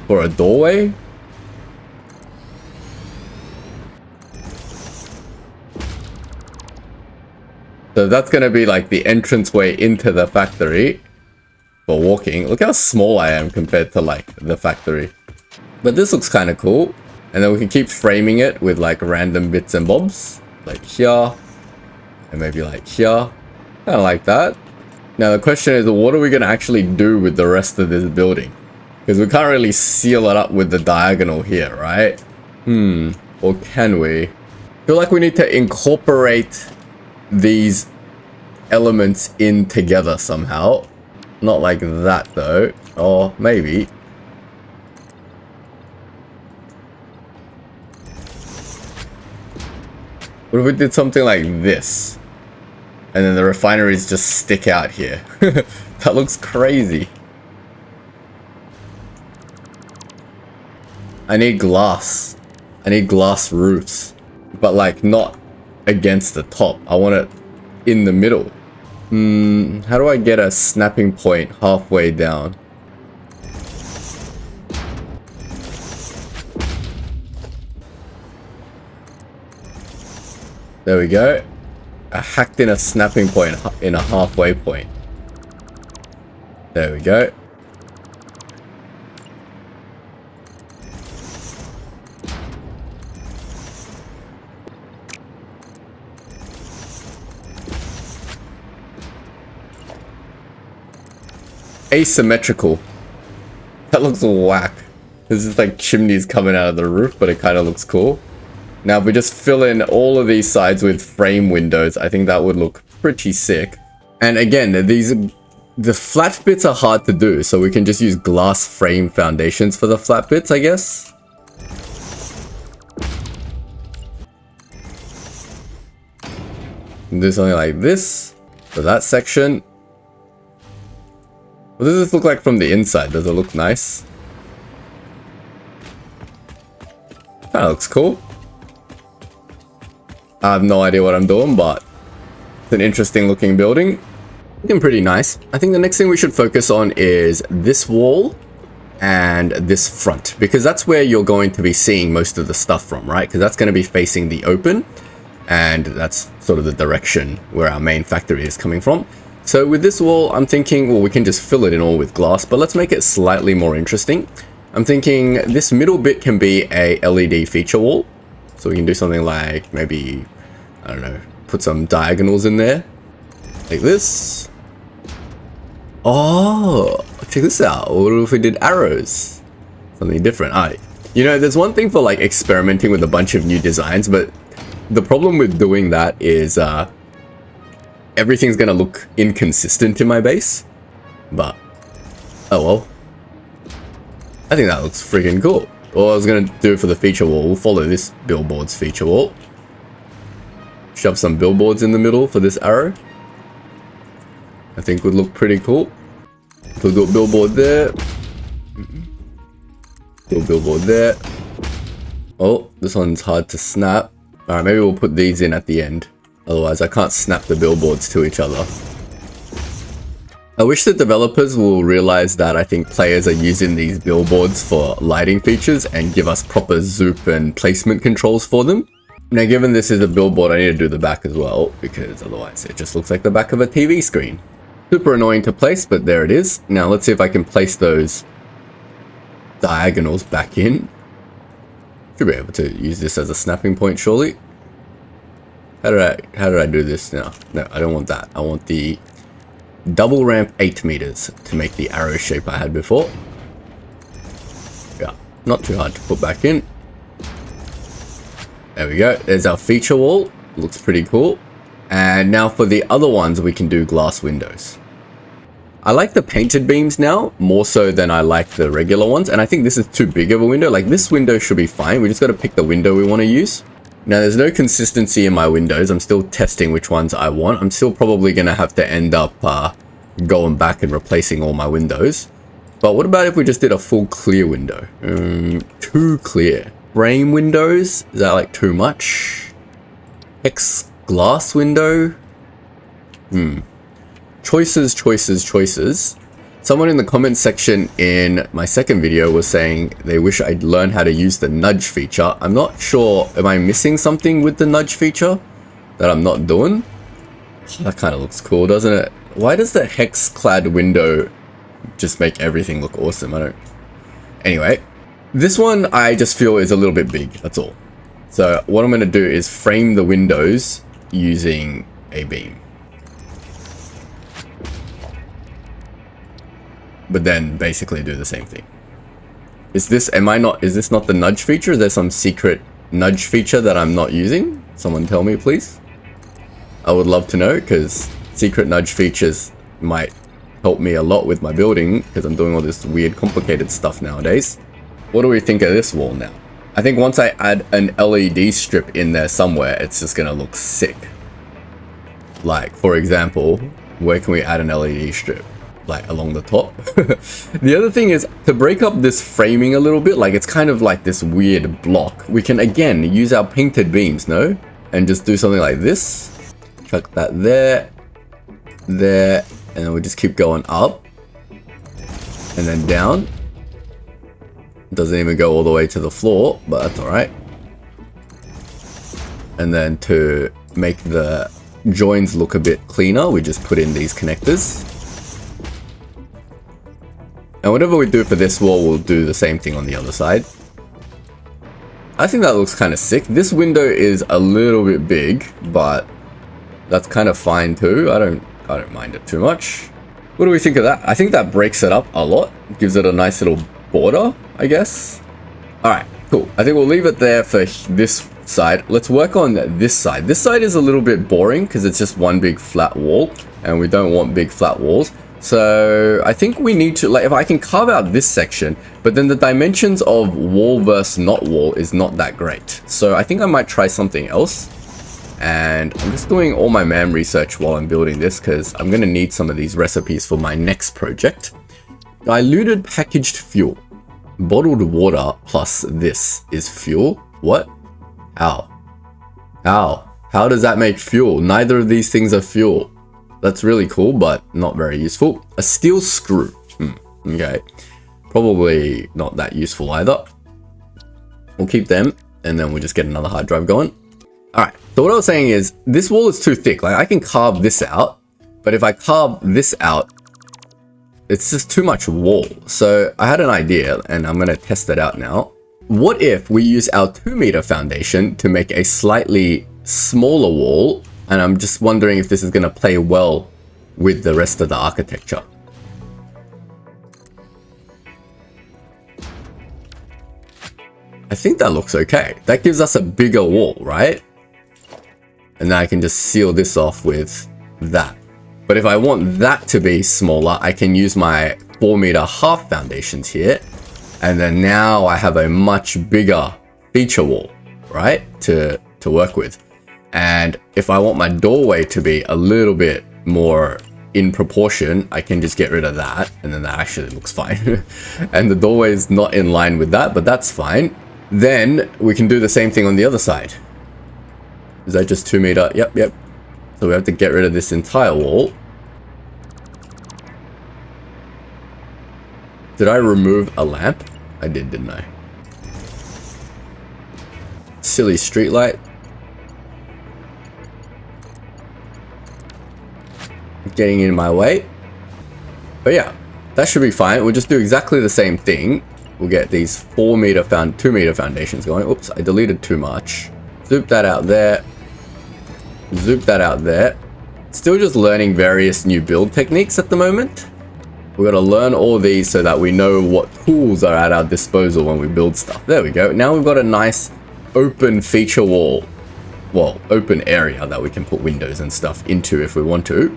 Speaker 1: for a doorway. So that's going to be like the entranceway into the factory for walking. Look how small I am compared to like the factory. But this looks kind of cool. And then we can keep framing it with like random bits and bobs. Like here. And maybe like here. Kind of like that. Now the question is, what are we going to actually do with the rest of this building? Because we can't really seal it up with the diagonal here, right? Or can we? I feel like we need to incorporate these elements in together somehow. Not like that though. Or maybe. What if we did something like this? And then the refineries just stick out here. That looks crazy. I need glass. I need glass roofs. But like not against the top. I want it in the middle. How do I get a snapping point halfway down? There we go. I hacked in a snapping point in a halfway point. There we go. Asymmetrical. That looks whack. This is like chimneys coming out of the roof, but it kind of looks cool. Now if we just fill in all of these sides with frame windows, I think that would look pretty sick. And again, the flat bits are hard to do, so we can just use glass frame foundations for the flat bits, I guess. And do something like this for that section. What does this look like from the inside? Does it look nice? That looks cool. I have no idea what I'm doing, but it's an interesting looking building. Looking pretty nice. I think the next thing we should focus on is this wall and this front, because that's where you're going to be seeing most of the stuff from, right? Because that's going to be facing the open, and that's sort of the direction where our main factory is coming from. So with this wall, I'm thinking, well, we can just fill it in all with glass, but let's make it slightly more interesting. I'm thinking this middle bit can be a LED feature wall. So we can do something like maybe, I don't know, put some diagonals in there. Like this. Oh, check this out. What if we did arrows? Something different. Alright. You know, there's one thing for like experimenting with a bunch of new designs, but the problem with doing that is everything's gonna look inconsistent in my base. But, oh well. I think that looks freaking cool. All I was going to do for the feature wall, we'll follow this billboard's feature wall. Shove some billboards in the middle for this arrow. I think would look pretty cool. We'll do a billboard there. Do a billboard there. Oh, this one's hard to snap. Alright, maybe we'll put these in at the end. Otherwise, I can't snap the billboards to each other. I wish the developers will realize that I think players are using these billboards for lighting features and give us proper zoop and placement controls for them. Now, given this is a billboard, I need to do the back as well, because otherwise it just looks like the back of a TV screen. Super annoying to place, but there it is. Now, let's see if I can place those diagonals back in. Should be able to use this as a snapping point, surely. How did I do this now? No, I don't want that. I want the double ramp 8 meters to make the arrow shape I had before. Yeah, not too hard to put back in. There we go. There's our feature wall. Looks pretty cool. And now for the other ones, we can do glass windows. I like the painted beams now, more so than I like the regular ones. And I think this is too big of a window. Like, this window should be fine. We just got to pick the window we want to use. Now, there's no consistency in my windows. I'm still testing which ones I want. I'm still probably going to have to end up going back and replacing all my windows. But what about if we just did a full clear window? Too clear. Frame windows? Is that like too much? Hex glass window? Choices, choices, choices. Someone in the comments section in my second video was saying they wish I'd learn how to use the nudge feature. I'm not sure, am I missing something with the nudge feature that I'm not doing? That kind of looks cool, doesn't it? Why does the hex clad window just make everything look awesome? I don't... Anyway, this one I just feel is a little bit big, that's all. So what I'm going to do is frame the windows using a beam. But then basically do the same thing. Is this not the nudge feature? Is there some secret nudge feature that I'm not using? Someone tell me, please. I would love to know, because secret nudge features might help me a lot with my building, because I'm doing all this weird complicated stuff nowadays. What do we think of this wall now? I think once I add an LED strip in there somewhere, it's just gonna look sick. Like, for example, where can we add an LED strip? Like along the top. The other thing is to break up this framing a little bit, like it's kind of like this weird block. We can again use our painted beams, no? And just do something like this. Chuck that there, there, and then we just keep going up and then down. Doesn't even go all the way to the floor, but that's all right. And then to make the joins look a bit cleaner, we just put in these connectors. And whatever we do for this wall, we'll do the same thing on the other side. I think that looks kind of sick. This window is a little bit big, but that's kind of fine too. I don't mind it too much. What do we think of that? I think that breaks it up a lot. Gives it a nice little border, I guess. All right, cool. I think we'll leave it there for this side. Let's work on this side. This side is a little bit boring because it's just one big flat wall, and we don't want big flat walls. So I think we need to, like, if I can carve out this section, but then the dimensions of wall versus not wall is not that great. So I think I might try something else. And I'm just doing all my man research while I'm building this, because I'm going to need some of these recipes for my next project. Diluted packaged fuel. Bottled water plus this is fuel. What? How? How? How does that make fuel? Neither of these things are fuel. That's really cool, but not very useful. A steel screw. Okay. Probably not that useful either. We'll keep them, and then we'll just get another hard drive going. Alright, so what I was saying is, this wall is too thick. Like, I can carve this out, but if I carve this out, it's just too much wall. So I had an idea, and I'm going to test it out now. What if we use our 2-meter foundation to make a slightly smaller wall? And I'm just wondering if this is going to play well with the rest of the architecture. I think that looks okay. That gives us a bigger wall, right? And then I can just seal this off with that. But if I want that to be smaller, I can use my 4-meter half foundations here. And then now I have a much bigger feature wall, right? To work with. And if I want my doorway to be a little bit more in proportion, I can just get rid of that, and then that actually looks fine. And the doorway is not in line with that, but that's fine. Then we can do the same thing on the other side. Is that just 2-meter? Yep. So we have to get rid of this entire wall. Did I remove a lamp? I did, didn't I? Silly streetlight. Getting in my way. But yeah, that should be fine. We'll just do exactly the same thing. We'll get these 2-meter foundations going. Oops, I deleted too much. Zoop that out there. Zoop that out there. Still just learning various new build techniques at the moment. We've got to learn all these so that we know what tools are at our disposal when we build stuff. There we go. Now we've got a nice open feature wall, well, open area that we can put windows and stuff into if we want to.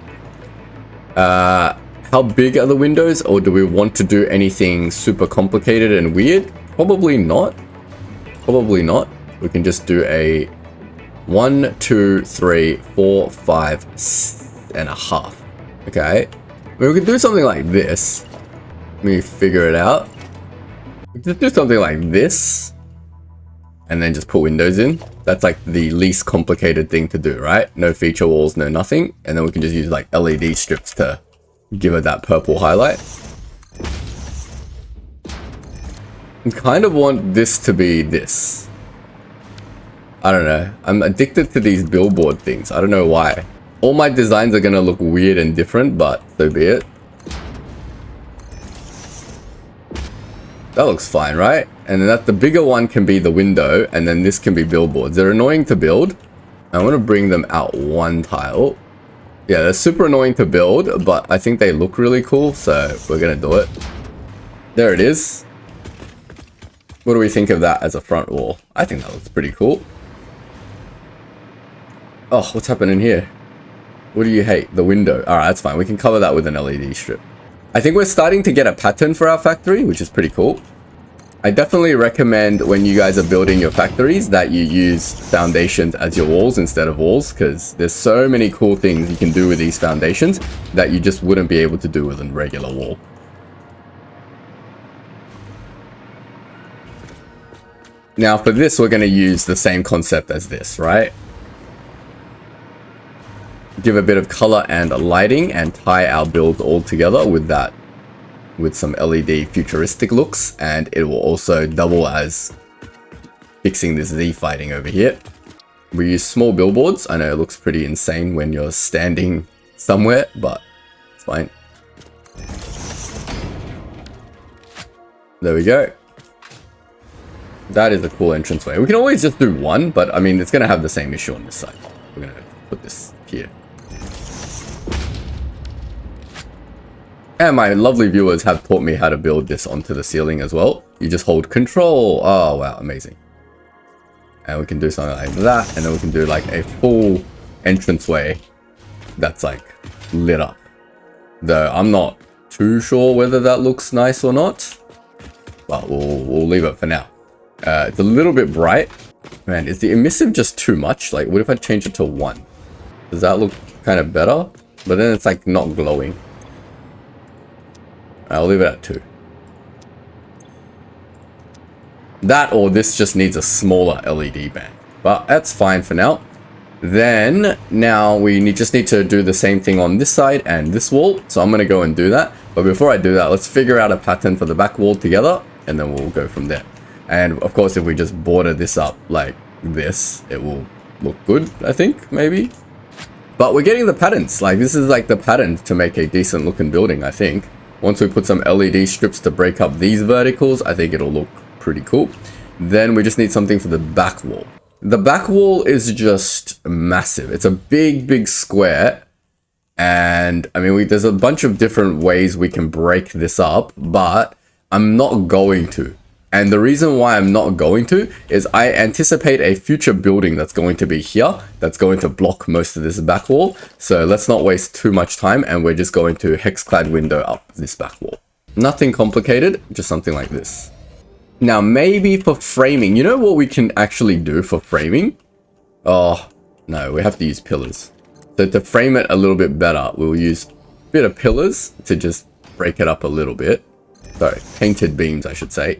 Speaker 1: How big are the windows, or do we want to do anything super complicated and weird? Probably not. Probably not. We can just do a 1, 2, 3, 4, 5 and a half. Okay. We could do something like this. Let me figure it out. We could just do something like this. And then just put windows in. That's like the least complicated thing to do, right? No feature walls, no nothing. And then we can just use like LED strips to give it that purple highlight. I kind of want this to be this. I don't know. I'm addicted to these billboard things. I don't know why. All my designs are going to look weird and different, but so be it. That looks fine, right? And then that the bigger one can be the window, and then this can be billboards. They're annoying to build. I want to bring them out one tile. Yeah, they're super annoying to build, but I think they look really cool, so we're going to do it. There it is. What do we think of that as a front wall? I think that looks pretty cool. Oh, what's happening here? What do you hate? The window. Alright, that's fine. We can cover that with an LED strip. I think we're starting to get a pattern for our factory, which is pretty cool. I definitely recommend when you guys are building your factories that you use foundations as your walls instead of walls, because there's so many cool things you can do with these foundations that you just wouldn't be able to do with a regular wall. Now for this, we're going to use the same concept as this, right? Give a bit of color and lighting and tie our build all together with that, with some LED futuristic looks, and it will also double as fixing this Z fighting over here. We use small billboards. I know it looks pretty insane when you're standing somewhere, but it's fine. There we go. That is a cool entranceway. We can always just do one, but I mean, it's going to have the same issue on this side. We're going to put this here. And my lovely viewers have taught me how to build this onto the ceiling as well. You just hold control. Oh, wow. Amazing. And we can do something like that. And then we can do like a full entranceway that's like lit up. Though I'm not too sure whether that looks nice or not. But we'll leave it for now. It's a little bit bright. Man, is the emissive just too much? Like, what if I change it to 1? Does that look kind of better? But then it's like not glowing. I'll leave it at 2. That or this just needs a smaller LED band. But that's fine for now. Then, now we just need to do the same thing on this side and this wall. So I'm going to go and do that. But before I do that, let's figure out a pattern for the back wall together. And then we'll go from there. And of course, if we just border this up like this, it will look good, I think, maybe. But we're getting the patterns. Like, this is like the pattern to make a decent looking building, I think. Once we put some LED strips to break up these verticals, I think it'll look pretty cool. Then we just need something for the back wall. The back wall is just massive. It's a big, big square. And I mean, there's a bunch of different ways we can break this up, but I'm not going to. And the reason why I'm not going to is I anticipate a future building that's going to be here, that's going to block most of this back wall. So let's not waste too much time, and we're just going to hex-clad window up this back wall. Nothing complicated, just something like this. Now, maybe for framing, you know what we can actually do for framing? Oh, no, we have to use pillars. So to frame it a little bit better, we'll use a bit of pillars to just break it up a little bit. Sorry, painted beams, I should say.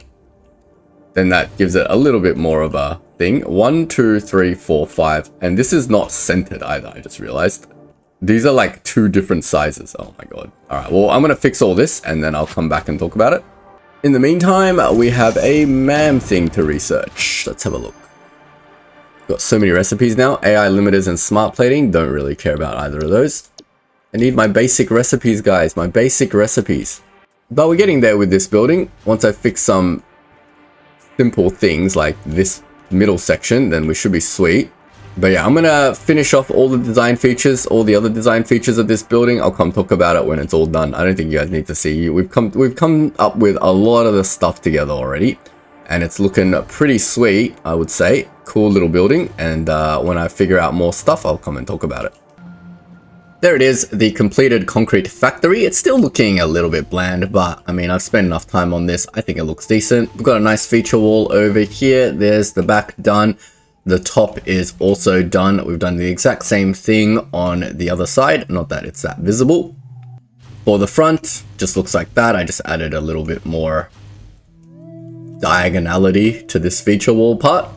Speaker 1: Then that gives it a little bit more of a thing. 1, 2, 3, 4, 5. And this is not centered either, I just realized. These are like 2 different sizes. Oh my god. Alright, well, I'm going to fix all this and then I'll come back and talk about it. In the meantime, we have a MAM thing to research. Let's have a look. Got so many recipes now. AI limiters and smart plating. Don't really care about either of those. I need my basic recipes, guys. My basic recipes. But we're getting there with this building. Once I fix some simple things like this middle section, then we should be sweet. But yeah, I'm gonna finish off all the design features, all the other design features of this building. I'll come talk about it when it's all done. I don't think you guys need to see. We've come up with a lot of the stuff together already. and it's looking pretty sweet, I would say. Cool little building, and when I figure out more stuff, I'll come and talk about it. There it is, the completed concrete factory. It's still looking a little bit bland, but I mean, I've spent enough time on this. I think it looks decent. We've got a nice feature wall over here. There's the back done. The top is also done. We've done the exact same thing on the other side. Not that it's that visible. For the front, just looks like that. I just added a little bit more diagonality to this feature wall part.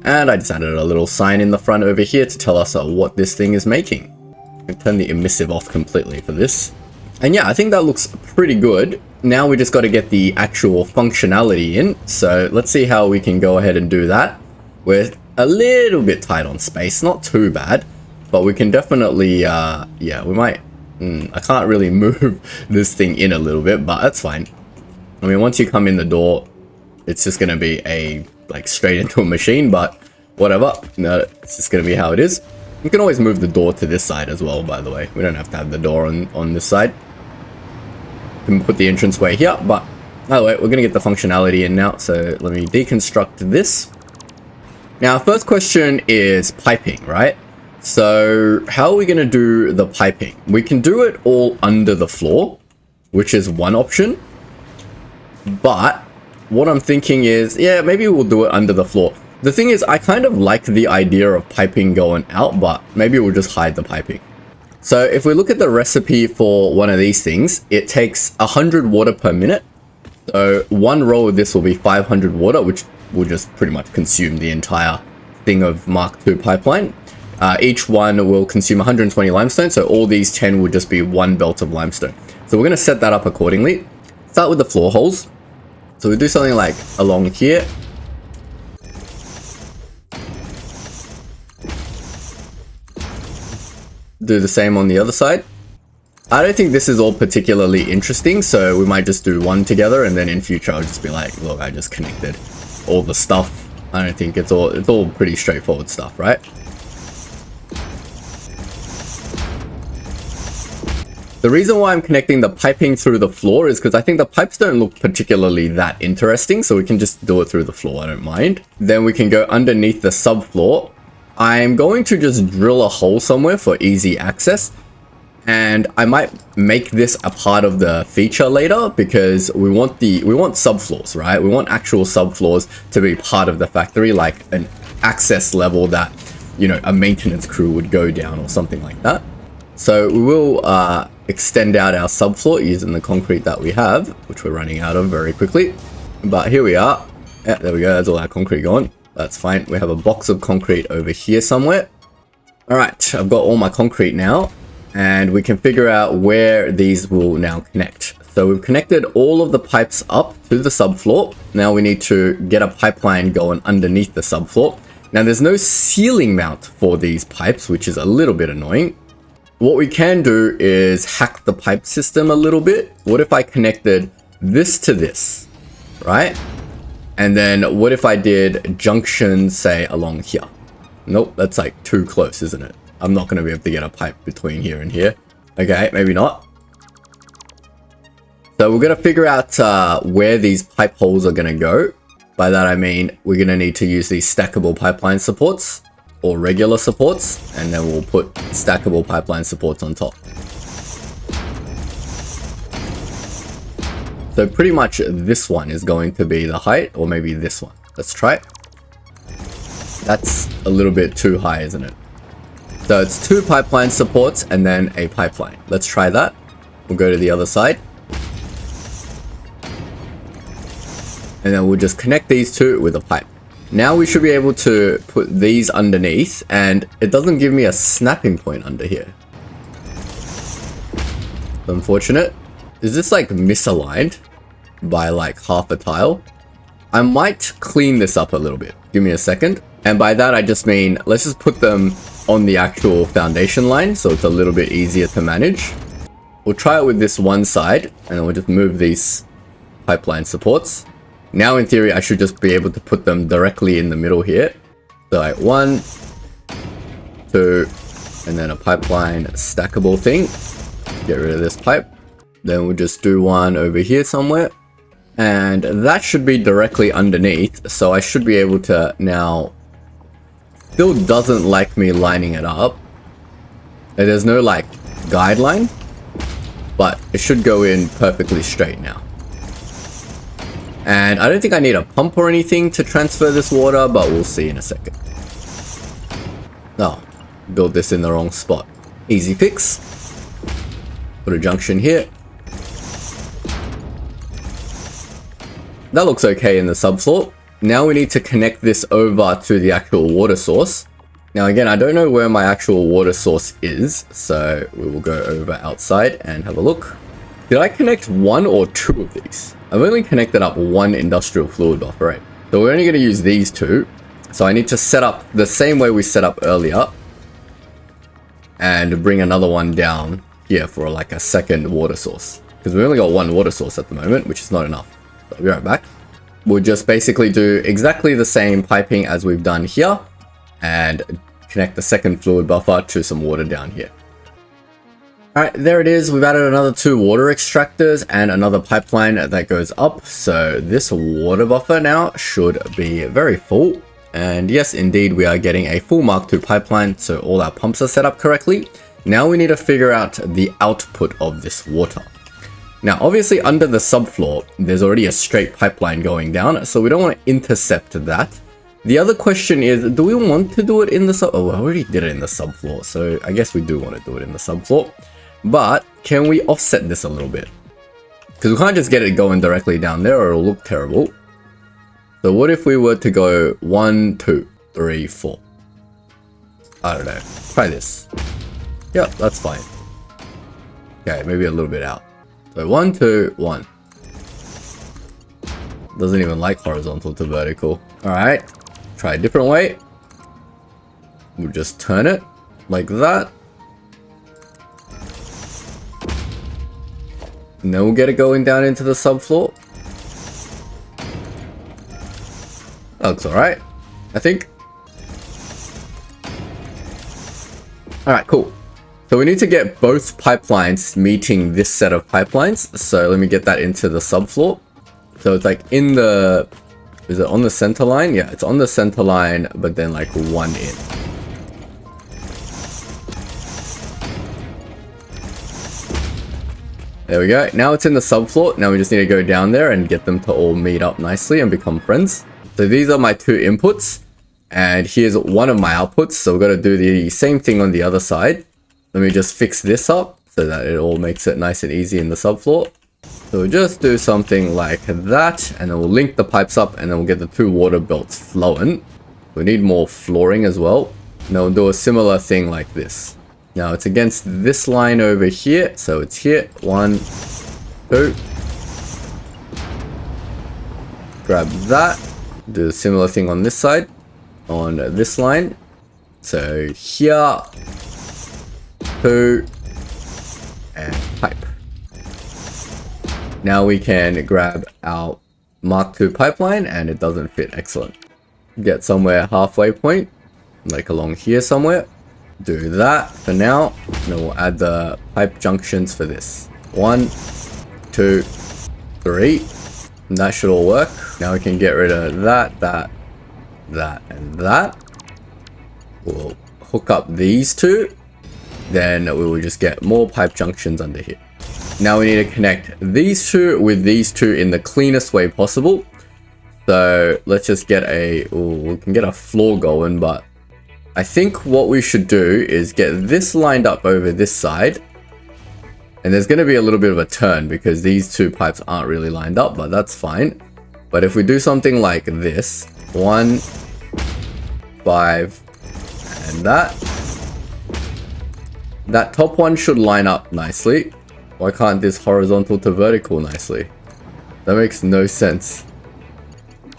Speaker 1: And I just added a little sign in the front over here to tell us what this thing is making. I can turn the emissive off completely for this. And yeah, I think that looks pretty good. Now we just got to get the actual functionality in. So let's see how we can go ahead and do that. We're a little bit tight on space, not too bad, but we can definitely, yeah, we might, I can't really move this thing in a little bit, but that's fine. I mean, once you come in the door, it's just going to be like straight into a machine, but whatever. No, it's just going to be how it is. You can always move the door to this side as well, by the way. We don't have to have the door on this side. You can put the entranceway here, but by the way, we're going to get the functionality in now. So let me deconstruct this. Now, first question is piping, right? So how are we going to do the piping? We can do it all under the floor, which is one option. But what I'm thinking is, yeah, maybe we'll do it under the floor. The thing is, I kind of like the idea of piping going out, but maybe we'll just hide the piping. So if we look at the recipe for one of these things, it takes 100 water per minute. So one row of this will be 500 water, which will just pretty much consume the entire thing of Mark II pipeline. Each one will consume 120 limestone, so all these 10 will just be one belt of limestone. So we're going to set that up accordingly. Start with the floor holes. So we do something like along here. Do the same on the other side. I don't think this is all particularly interesting, so we might just do one together, and then in future I'll just be like, look, I just connected all the stuff. I don't think it's all pretty straightforward stuff, right? The reason why I'm connecting the piping through the floor is because I think the pipes don't look particularly that interesting, so we can just do it through the floor, I don't mind. Then we can go underneath the subfloor. I'm going to just drill a hole somewhere for easy access, and I might make this a part of the feature later because we want subfloors, right? We want actual subfloors to be part of the factory, like an access level that, you know, a maintenance crew would go down or something like that. So we will extend out our subfloor using the concrete that we have, which we're running out of very quickly. But here we are. Yeah, there we go. That's all our concrete gone. That's fine. We have a box of concrete over here somewhere. All right, I've got all my concrete now, and we can figure out where these will now connect. So we've connected all of the pipes up to the subfloor. Now we need to get a pipeline going underneath the subfloor. Now there's no ceiling mount for these pipes, which is a little bit annoying. What we can do is hack the pipe system a little bit. What if I connected this to this, right? And then what if I did junction, say, along here? Nope, that's like too close, isn't it? I'm not going to be able to get a pipe between here and here. Okay, maybe not. So we're going to figure out where these pipe holes are going to go. By that I mean we're going to need to use these stackable pipeline supports or regular supports, and then we'll put stackable pipeline supports on top. So pretty much this one is going to be the height, or maybe this one. Let's try it. That's a little bit too high, isn't it? So it's 2 pipeline supports and then a pipeline. Let's try that. We'll go to the other side. And then we'll just connect these two with a pipe. Now we should be able to put these underneath, and it doesn't give me a snapping point under here. Unfortunate. Is this like misaligned by like half a tile? I might clean this up a little bit. Give me a second. And by that I just mean, let's just put them on the actual foundation line so it's a little bit easier to manage. We'll try it with this one side, and then we'll just move these pipeline supports. Now in theory I should just be able to put them directly in the middle here. So like 1, 2, and then a pipeline stackable thing. Get rid of this pipe. Then we'll just do one over here somewhere. And that should be directly underneath, so I should be able to now... Still doesn't like me lining it up. There's no like guideline, but it should go in perfectly straight now. And I don't think I need a pump or anything to transfer this water, but we'll see in a second. Oh, built this in the wrong spot. Easy fix. Put a junction here. That looks okay in the subfloor. Now we need to connect this over to the actual water source. Now again, I don't know where my actual water source is, so we will go over outside and have a look. Did I connect one or two of these? I've only connected up one industrial fluid buffer, right? So we're only going to use these two. So I need to set up the same way we set up earlier and bring another one down here for like a second water source, because we only got one water source at the moment, which is not enough. So I'll be right back. We'll just basically do exactly the same piping as we've done here and connect the second fluid buffer to some water down here. Alright, there it is. We've added another two water extractors and another pipeline that goes up. So this water buffer now should be very full. And yes, indeed, we are getting a full Mark II pipeline, so all our pumps are set up correctly. Now we need to figure out the output of this water. Now, obviously under the subfloor, there's already a straight pipeline going down, so we don't want to intercept that. The other question is, do we want to do it in the oh, I already did it in the subfloor, so I guess we do want to do it in the subfloor. But can we offset this a little bit? Because we can't just get it going directly down there or it'll look terrible. So what if we were to go 1, 2, 3, 4? I don't know. Try this. Yeah, that's fine. Okay, maybe a little bit out. So 1, 2, 1. Doesn't even like horizontal to vertical. Alright, try a different way. We'll just turn it like that. And then we'll get it going down into the subfloor. That looks alright, I think. Alright, cool. So we need to get both pipelines meeting this set of pipelines. So let me get that into the subfloor. So it's like in the... Is it on the center line? Yeah, it's on the center line, but then like one in. There we go. Now it's in the subfloor. Now we just need to go down there and get them to all meet up nicely and become friends. So these are my two inputs. And here's one of my outputs. So we've got to do the same thing on the other side. Let me just fix this up so that it all makes it nice and easy in the subfloor. So we'll just do something like that, and then we'll link the pipes up, and then we'll get the two water belts flowing. We need more flooring as well. Now we'll do a similar thing like this. Now it's against this line over here, so it's here. 1, 2. Grab that. Do a similar thing on this side, on this line. So here, 2, and pipe. Now we can grab our Mark II pipeline, and it doesn't fit. Excellent. Get somewhere halfway point, like along here somewhere. Do that for now. Then we'll add the pipe junctions for this. 1, 2, 3. And that should all work. Now we can get rid of that, that, and that. We'll hook up these two. Then we will just get more pipe junctions under here. Now we need to connect these two with these two in the cleanest way possible. So let's just get a... Ooh, we can get a floor going, but I think what we should do is get this lined up over this side. And there's going to be a little bit of a turn because these two pipes aren't really lined up, but that's fine. But if we do something like this, 1, 5, and that top one should line up nicely. Why can't this horizontal to vertical nicely? That makes no sense.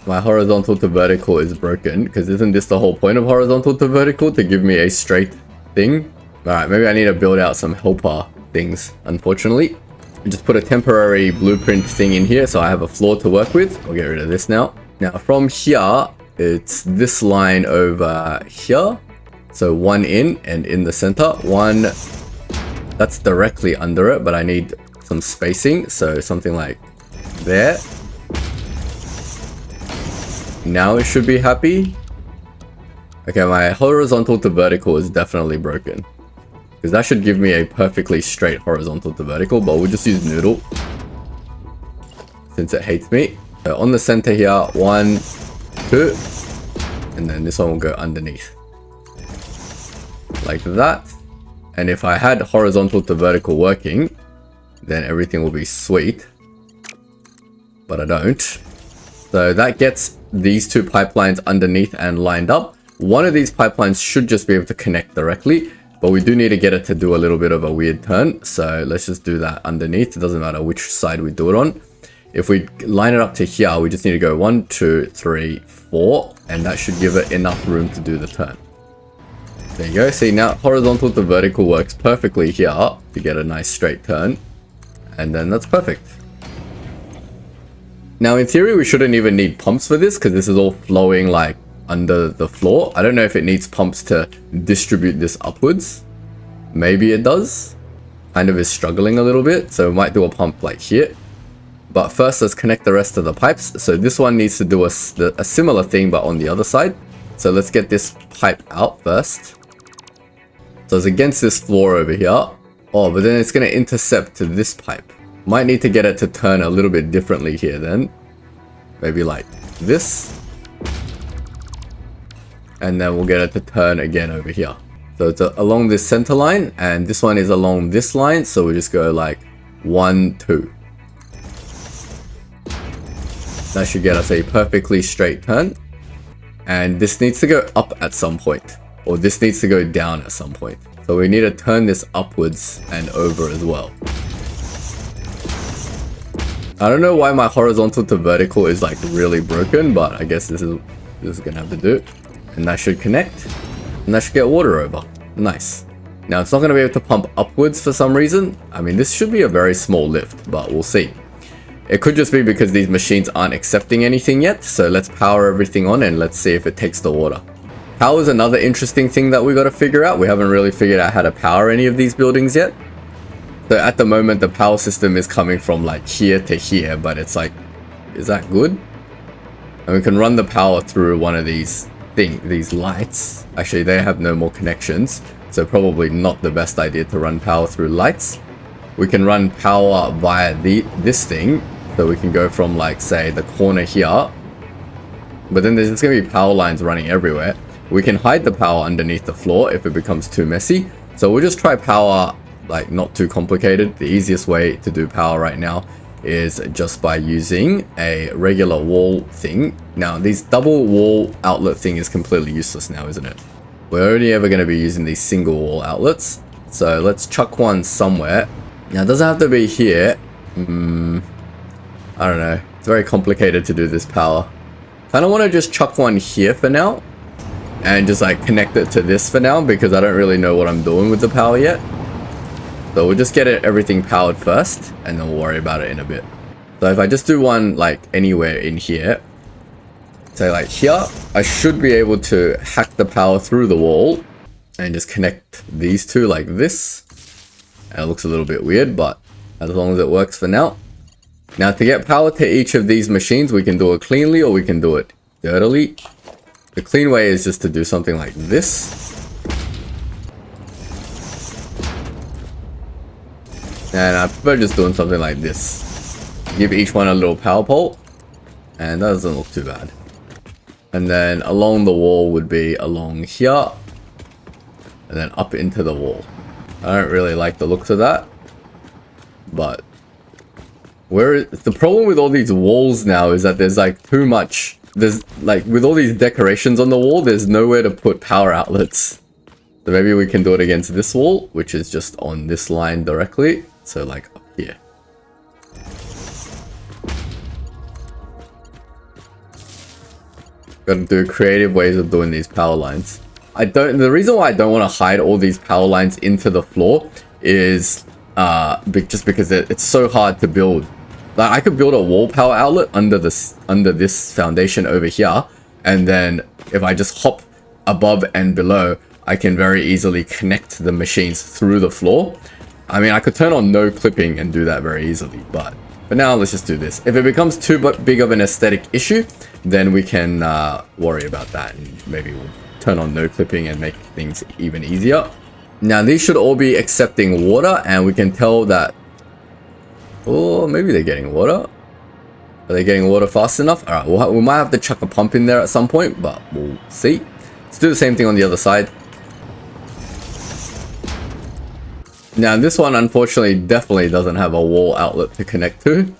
Speaker 1: My horizontal to vertical is broken, because isn't this the whole point of horizontal to vertical? To give me a straight thing? Alright, maybe I need to build out some helper things, unfortunately. Just put a temporary blueprint thing in here so I have a floor to work with. I'll get rid of this now. Now from here, it's this line over here. So 1 in, and in the center, 1... That's directly under it, but I need some spacing. So something like there. Now it should be happy. Okay, my horizontal to vertical is definitely broken. Because that should give me a perfectly straight horizontal to vertical, but we'll just use noodle. Since it hates me. So on the center here, 1, 2. And then this one will go underneath. Like that. And if I had horizontal to vertical working, then everything will be sweet. But I don't. So that gets these two pipelines underneath and lined up. One of these pipelines should just be able to connect directly, but we do need to get it to do a little bit of a weird turn. So let's just do that underneath. It doesn't matter which side we do it on. If we line it up to here, we just need to go 1, 2, 3, 4, and that should give it enough room to do the turn. There you go. See, now horizontal to vertical works perfectly here to get a nice straight turn. And then that's perfect. Now, in theory, we shouldn't even need pumps for this because this is all flowing like under the floor. I don't know if it needs pumps to distribute this upwards. Maybe it does. Kind of is struggling a little bit. So we might do a pump like here. But first, let's connect the rest of the pipes. So this one needs to do a similar thing, but on the other side. So let's get this pipe out first. So it's against this floor over here. Oh, but then it's going to intercept to this pipe. Might need to get it to turn a little bit differently here then. Maybe like this. And then we'll get it to turn again over here. So it's along this center line, and this one is along this line. So we just go like 1, 2. That should get us a perfectly straight turn. And this needs to go up at some point. Or this needs to go down at some point. So we need to turn this upwards and over as well. I don't know why my horizontal to vertical is like really broken, but I guess this is gonna have to do. And that should connect. And that should get water over. Nice. Now it's not gonna be able to pump upwards for some reason. I mean, this should be a very small lift, but we'll see. It could just be because these machines aren't accepting anything yet. So let's power everything on and let's see if it takes the water. Power is another interesting thing that we got to figure out. We haven't really figured out how to power any of these buildings yet. So at the moment, the power system is coming from like here to here, but it's like, is that good? And we can run the power through one of these lights. Actually, they have no more connections. So probably not the best idea to run power through lights. We can run power via this thing. So we can go from like, say, the corner here. But then there's going to be power lines running everywhere. We can hide the power underneath the floor if it becomes too messy. So we'll just try power, like not too complicated. The easiest way to do power right now is just by using a regular wall thing. Now, these double wall outlet thing is completely useless now, isn't it? We're only ever going to be using these single wall outlets. So let's chuck one somewhere. Now, it doesn't have to be here. I don't know. It's very complicated to do this power. Kind of want to just chuck one here for now. And just like connect it to this for now, because I don't really know what I'm doing with the power yet. So we'll just get everything powered first, and then we'll worry about it in a bit. So if I just do one like anywhere in here, say like here, I should be able to hack the power through the wall and just connect these two like this. And it looks a little bit weird, but as long as it works for now. Now to get power to each of these machines, we can do it cleanly or we can do it dirtily. The clean way is just to do something like this. And I prefer just doing something like this. Give each one a little power pole. And that doesn't look too bad. And then along the wall would be along here. And then up into the wall. I don't really like the looks of that. But the problem with all these walls now is that there's like too much. There's like, with all these decorations on the wall, there's nowhere to put power outlets. So maybe we can do it against this wall, which is just on this line directly. So like up here. Gotta do creative ways of doing these power lines. The reason why I don't want to hide all these power lines into the floor is just because it's so hard to build. Like I could build a wall power outlet under this foundation over here, and then if I just hop above and below, I can very easily connect the machines through the floor. I mean, I could turn on no clipping and do that very easily, but But now let's just do this. If it becomes too big of an aesthetic issue, then we can worry about that, and maybe we'll turn on no clipping and make things even easier. Now these should all be accepting water, and we can tell that, oh, maybe they're getting water. Are they getting water fast enough? All right, we might have to chuck a pump in there at some point, but we'll see. Let's do the same thing on the other side. Now this one unfortunately definitely doesn't have a wall outlet to connect to.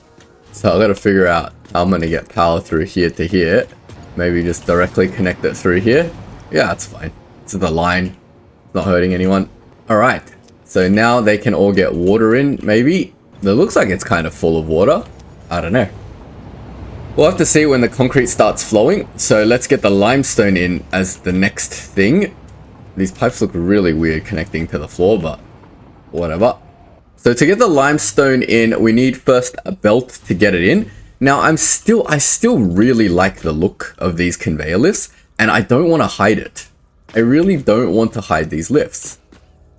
Speaker 1: So I gotta figure out how I'm gonna get power through here to here. Maybe just directly connect it through here. Yeah, that's fine. It's the line. It's not hurting anyone. Alright, so now they can all get water in, maybe. It looks like it's kind of full of water. I don't know. We'll have to see when the concrete starts flowing. So let's get the limestone in as the next thing. These pipes look really weird connecting to the floor, but whatever. So to get the limestone in, we need first a belt to get it in. Now I still really like the look of these conveyor lifts, and I don't want to hide it. I really don't want to hide these lifts.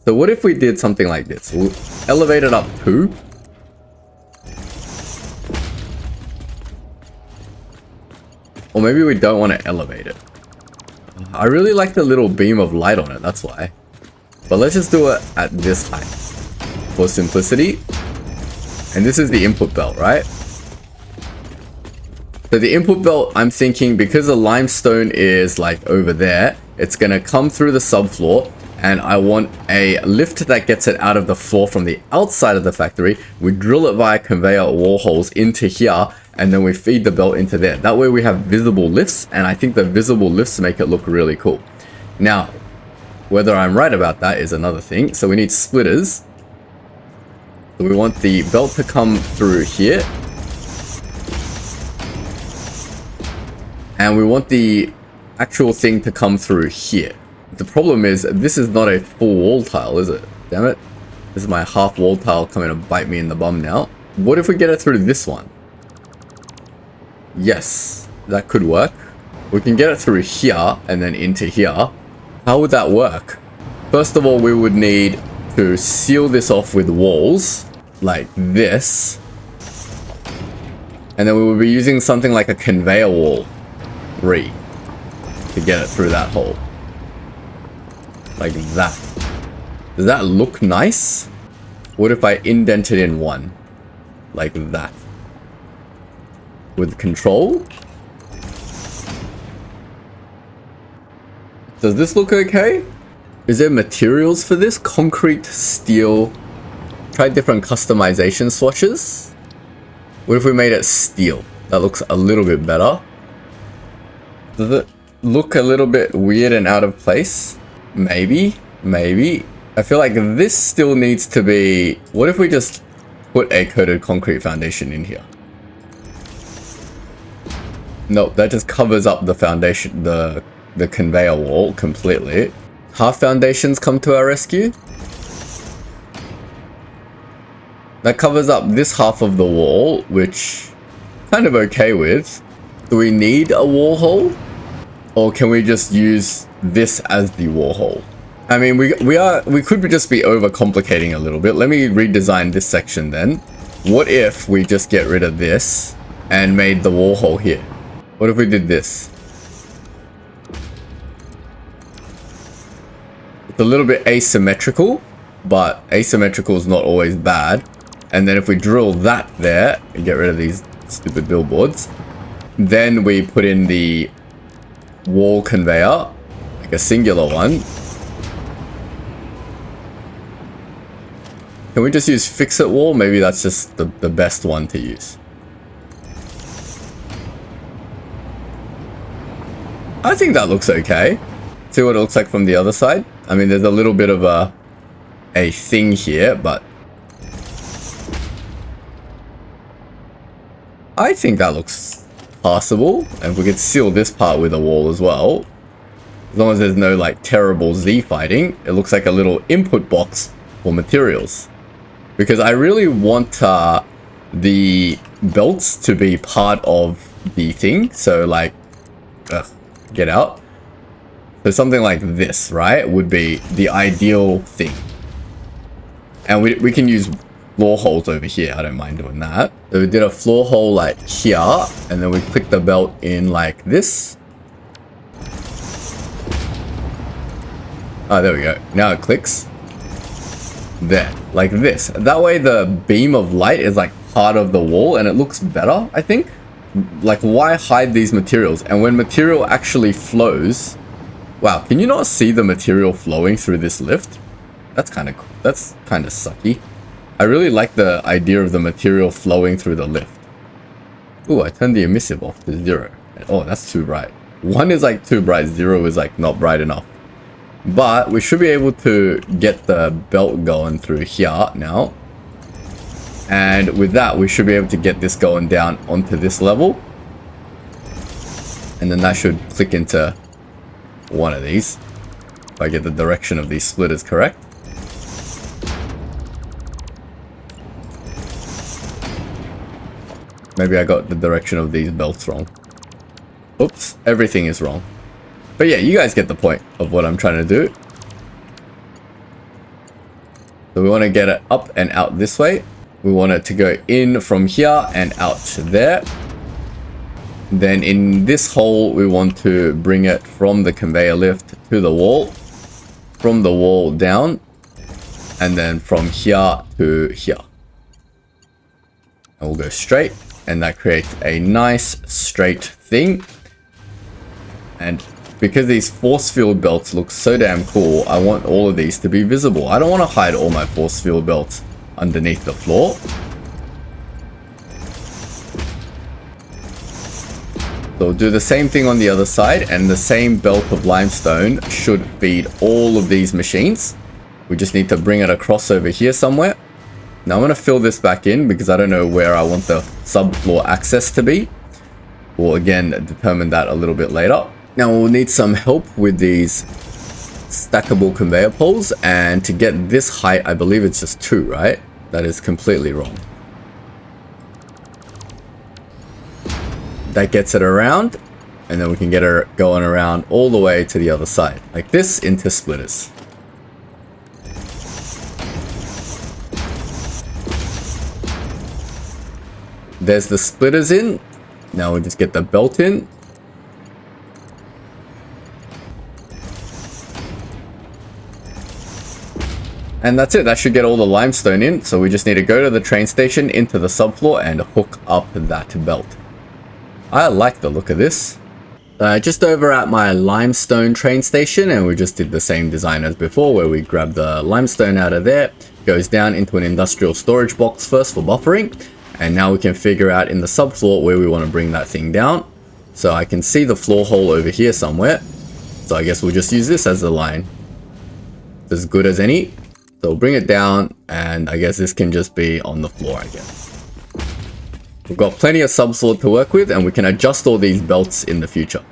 Speaker 1: So what if we did something like this? We'll elevate it up 2. Or maybe we don't want to elevate it. I really like the little beam of light on it, that's why. But let's just do it at this height for simplicity. And this is the input belt, right? So the input belt, I'm thinking because the limestone is like over there, it's going to come through the subfloor, and I want a lift that gets it out of the floor from the outside of the factory. We drill it via conveyor wall holes into here, and then we feed the belt into there. That way we have visible lifts, and I think the visible lifts make it look really cool. Now, whether I'm right about that is another thing. So we need splitters. So we want the belt to come through here. And we want the actual thing to come through here. The problem is, this is not a full wall tile, is it? Damn it. This is my half wall tile coming to bite me in the bum now. What if we get it through this one? Yes, that could work. We can get it through here and then into here. How would that work? First of all, we would need to seal this off with walls like this. And then we would be using something like a conveyor wall 3 to get it through that hole. Like that. Does that look nice? What if I indent it in 1? Like that. With control? Does this look okay? Is there materials for this? Concrete, steel. Try different customization swatches. What if we made it steel? That looks a little bit better. Does it look a little bit weird and out of place? Maybe. I feel like this still needs to be... What if we just put a coated concrete foundation in here? Nope, that just covers up the foundation, the conveyor wall completely. Half foundations come to our rescue. That covers up this half of the wall, which kind of okay with. Do we need a wall hole? Or can we just use this as the wall hole? I mean, we could just be overcomplicating a little bit. Let me redesign this section then. What if we just get rid of this and made the wall hole here? What if we did this? It's a little bit asymmetrical, but asymmetrical is not always bad. And then if we drill that there and get rid of these stupid billboards, then we put in the wall conveyor, like a singular one. Can we just use fix-it wall? Maybe that's just the best one to use. I think that looks okay. See what it looks like from the other side? I mean, there's a little bit of a thing here, but I think that looks passable. And if we could seal this part with a wall as well, as long as there's no like terrible Z fighting, it looks like a little input box for materials. Because I really want the belts to be part of the thing. So like, get out. So something like this, right, would be the ideal thing. And we can use floor holes over here. I don't mind doing that. So we did a floor hole like here, and then we click the belt in like this. Oh, there we go. Now it clicks. There, like this. That way the beam of light is like part of the wall and it looks better, I think. Like, why hide these materials? And when material actually flows... Wow, can you not see the material flowing through this lift? That's kind of cool. That's kind of sucky. I really like the idea of the material flowing through the lift. Ooh, I turned the emissive off to 0. Oh, that's too bright. 1 is like too bright, 0 is like not bright enough. But we should be able to get the belt going through here now. And with that, we should be able to get this going down onto this level. And then that should click into one of these. If I get the direction of these splitters correct. Maybe I got the direction of these belts wrong. Oops, everything is wrong. But yeah, you guys get the point of what I'm trying to do. So we want to get it up and out this way. We want it to go in from here and out to there. Then in this hole, we want to bring it from the conveyor lift to the wall. From the wall down. And then from here to here. And we'll go straight. And that creates a nice straight thing. And because these force field belts look so damn cool, I want all of these to be visible. I don't want to hide all my force field belts underneath the floor. So we'll do the same thing on the other side, and the same belt of limestone should feed all of these machines. We just need to bring it across over here somewhere. Now I'm going to fill this back in because I don't know where I want the subfloor access to be. We'll again determine that a little bit later. Now we'll need some help with these stackable conveyor poles, and to get this height, I believe it's just 2, right? That is completely wrong. That gets it around, and then we can get it going around all the way to the other side, like this, into splitters. There's the splitters in. Now we just get the belt in. And that's it. That should get all the limestone in. So we just need to go to the train station, into the subfloor, and hook up that belt. I like the look of this. Just over at my limestone train station, and we just did the same design as before, where we grab the limestone out of there, goes down into an industrial storage box first for buffering, and now we can figure out in the subfloor where we want to bring that thing down. So I can see the floor hole over here somewhere. So I guess we'll just use this as the line. It's as good as any. So we'll bring it down, and I guess this can just be on the floor, I guess. We've got plenty of subfloor to work with, and we can adjust all these belts in the future.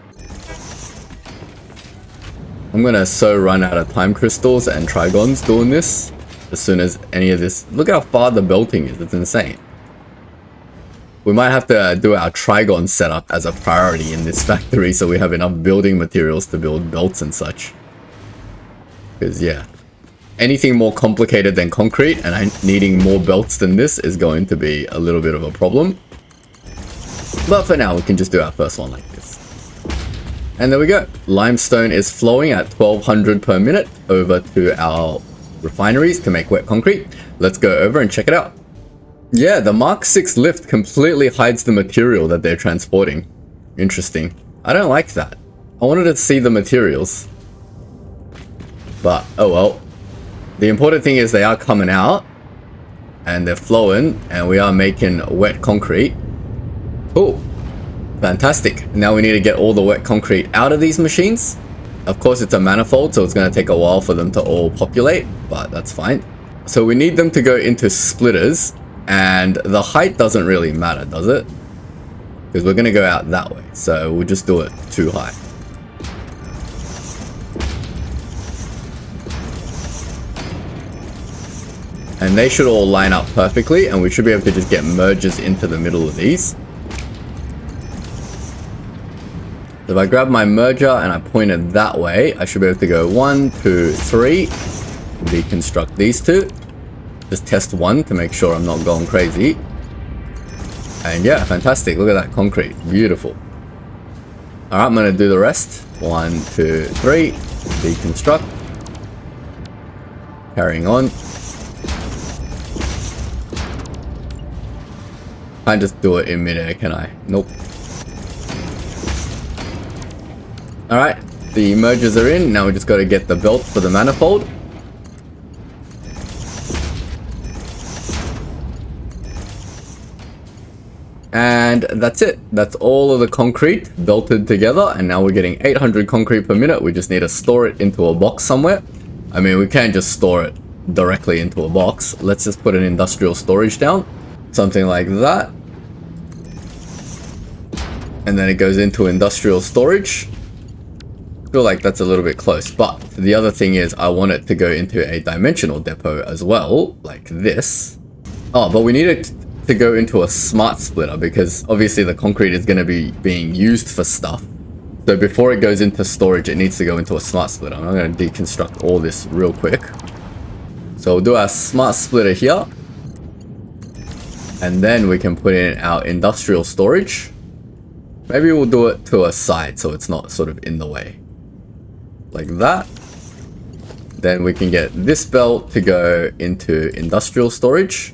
Speaker 1: I'm gonna so run out of time crystals and trigons doing this as soon as any of this. Look how far the belting is, it's insane. We might have to do our trigon setup as a priority in this factory so we have enough building materials to build belts and such. Because yeah, anything more complicated than concrete and needing more belts than this is going to be a little bit of a problem. But for now, we can just do our first one like this. And there we go. Limestone is flowing at 1200 per minute over to our refineries to make wet concrete. Let's go over and check it out. Yeah, the Mark 6 lift completely hides the material that they're transporting. Interesting. I don't like that. I wanted to see the materials. But, oh well. The important thing is they are coming out. And they're flowing. And we are making wet concrete. Oh, fantastic. Now we need to get all the wet concrete out of these machines. Of course, it's a manifold, so it's going to take a while for them to all populate. But that's fine. So we need them to go into splitters. And the height doesn't really matter, does it? Because we're going to go out that way. So we'll just do it too high. And they should all line up perfectly. And we should be able to just get mergers into the middle of these. So if I grab my merger and I point it that way, I should be able to go 1, 2, 3. Deconstruct these two. Just test one to make sure I'm not going crazy. And yeah, fantastic. Look at that concrete. Beautiful. All right, I'm going to do the rest. 1, 2, 3. Deconstruct. Carrying on. Can't just do it in midair, can I? Nope. All right, the mergers are in. Now we just got to get the belt for the manifold. And that's it. That's all of the concrete belted together. And now we're getting 800 concrete per minute. We just need to store it into a box somewhere. I mean, we can't just store it directly into a box. Let's just put an industrial storage down. Something like that. And then it goes into industrial storage. I feel like that's a little bit close. But the other thing is I want it to go into a dimensional depot as well, like this. Oh, but we need it to go into a smart splitter because obviously the concrete is going to be being used for stuff. So before it goes into storage, it needs to go into a smart splitter. I'm going to deconstruct all this real quick. So we'll do our smart splitter here. And then we can put in our industrial storage. Maybe we'll do it to a side so it's not sort of in the way. Like that. Then we can get this belt to go into industrial storage.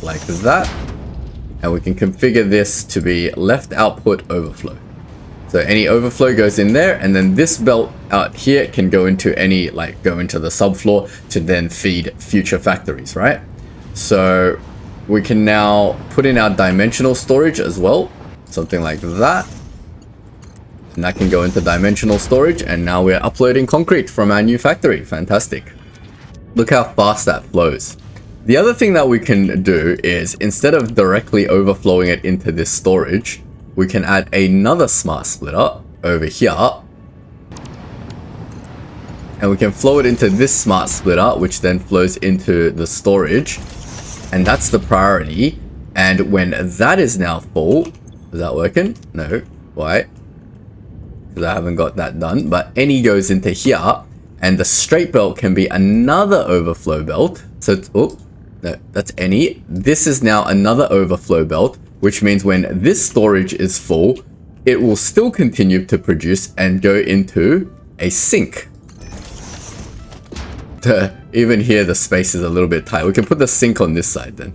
Speaker 1: Like that. And we can configure this to be left output overflow. So any overflow goes in there, and then this belt out here can go into any, like, go into the subfloor to then feed future factories, right? So we can now put in our dimensional storage as well. Something like that. And that can go into dimensional storage, and now we're uploading concrete from our new factory. Fantastic. Look how fast that flows. The other thing that we can do is, instead of directly overflowing it into this storage, we can add another smart splitter over here. And we can flow it into this smart splitter, which then flows into the storage. And that's the priority. And when that is now full, is that working? No. Why? Because I haven't got that done. But any goes into here, and the straight belt can be another overflow belt. So it's, oh, no, that's any. This is now another overflow belt, which means when this storage is full, it will still continue to produce and go into a sink. Even here, the space is a little bit tight. We can put the sink on this side then.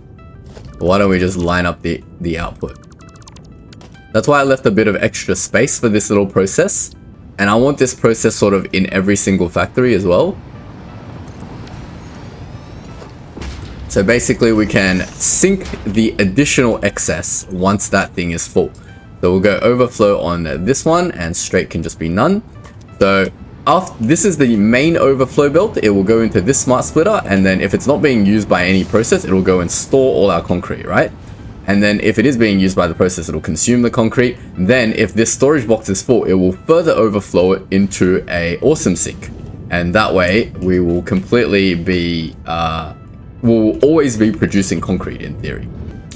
Speaker 1: Why don't we just line up the output? That's why I left a bit of extra space for this little process. And I want this process sort of in every single factory as well. So basically we can sink the additional excess once that thing is full. So we'll go overflow on this one, and straight can just be none. So after this is the main overflow belt, it will go into this smart splitter, and then if it's not being used by any process, it will go and store all our concrete, right? And then if it is being used by the process, it'll consume the concrete. Then if this storage box is full, it will further overflow it into a awesome sink. And that way we will completely be, we'll always be producing concrete in theory.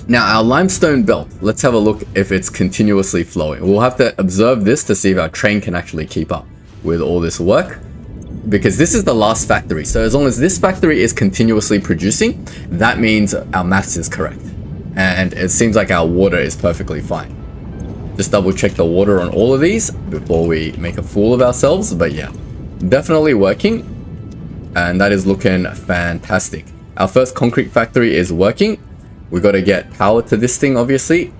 Speaker 1: Now our limestone belt, let's have a look if it's continuously flowing. We'll have to observe this to see if our train can actually keep up with all this work, because this is the last factory. So as long as this factory is continuously producing, that means our maths is correct. And it seems like our water is perfectly fine. Just double check the water on all of these before we make a fool of ourselves. But yeah, definitely working. And that is looking fantastic. Our first concrete factory is working. We got to get power to this thing, obviously.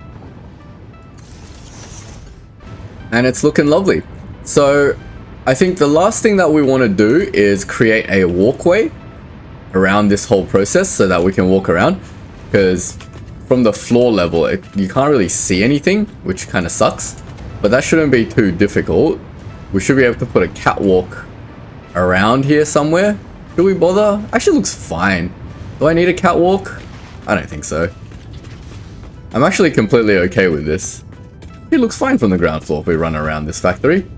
Speaker 1: And it's looking lovely. So I think the last thing that we want to do is create a walkway around this whole process so that we can walk around, because from the floor level, you can't really see anything, which kind of sucks. But that shouldn't be too difficult. We should be able to put a catwalk around here somewhere. Do we bother? Actually looks fine. Do I need a catwalk? I don't think so. I'm actually completely okay with this. It looks fine from the ground floor if we run around this factory.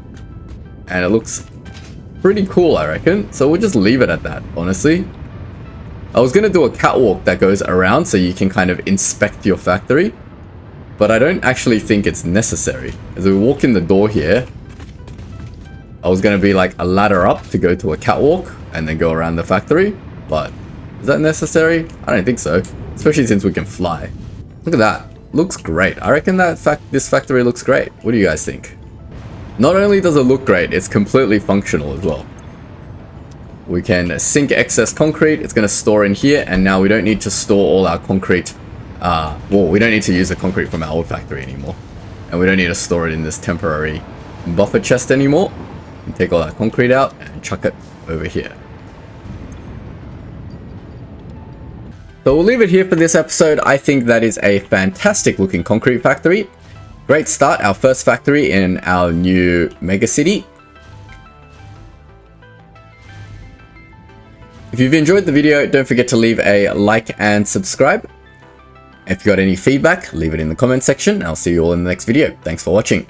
Speaker 1: And it looks pretty cool, I reckon. So we'll just leave it at that, honestly. I was going to do a catwalk that goes around so you can kind of inspect your factory. But I don't actually think it's necessary. As we walk in the door here, I was going to be like a ladder up to go to a catwalk and then go around the factory. But Is that necessary? I don't think so, especially since we can fly. Look at that. Looks great. I reckon that this factory looks great. What do you guys think? Not only does it look great, it's completely functional as well. We can sink excess concrete. It's going to store in here, and now we don't need to store all our concrete. Well, we don't need to use the concrete from our old factory anymore. And we don't need to store it in this temporary buffer chest anymore. We can take all that concrete out and chuck it over here. So we'll leave it here for this episode. I think that is a fantastic looking concrete factory. Great start, our first factory in our new mega city. If you've enjoyed the video, don't forget to leave a like and subscribe. If you got any feedback, leave it in the comment section. I'll see you all in the next video. Thanks for watching.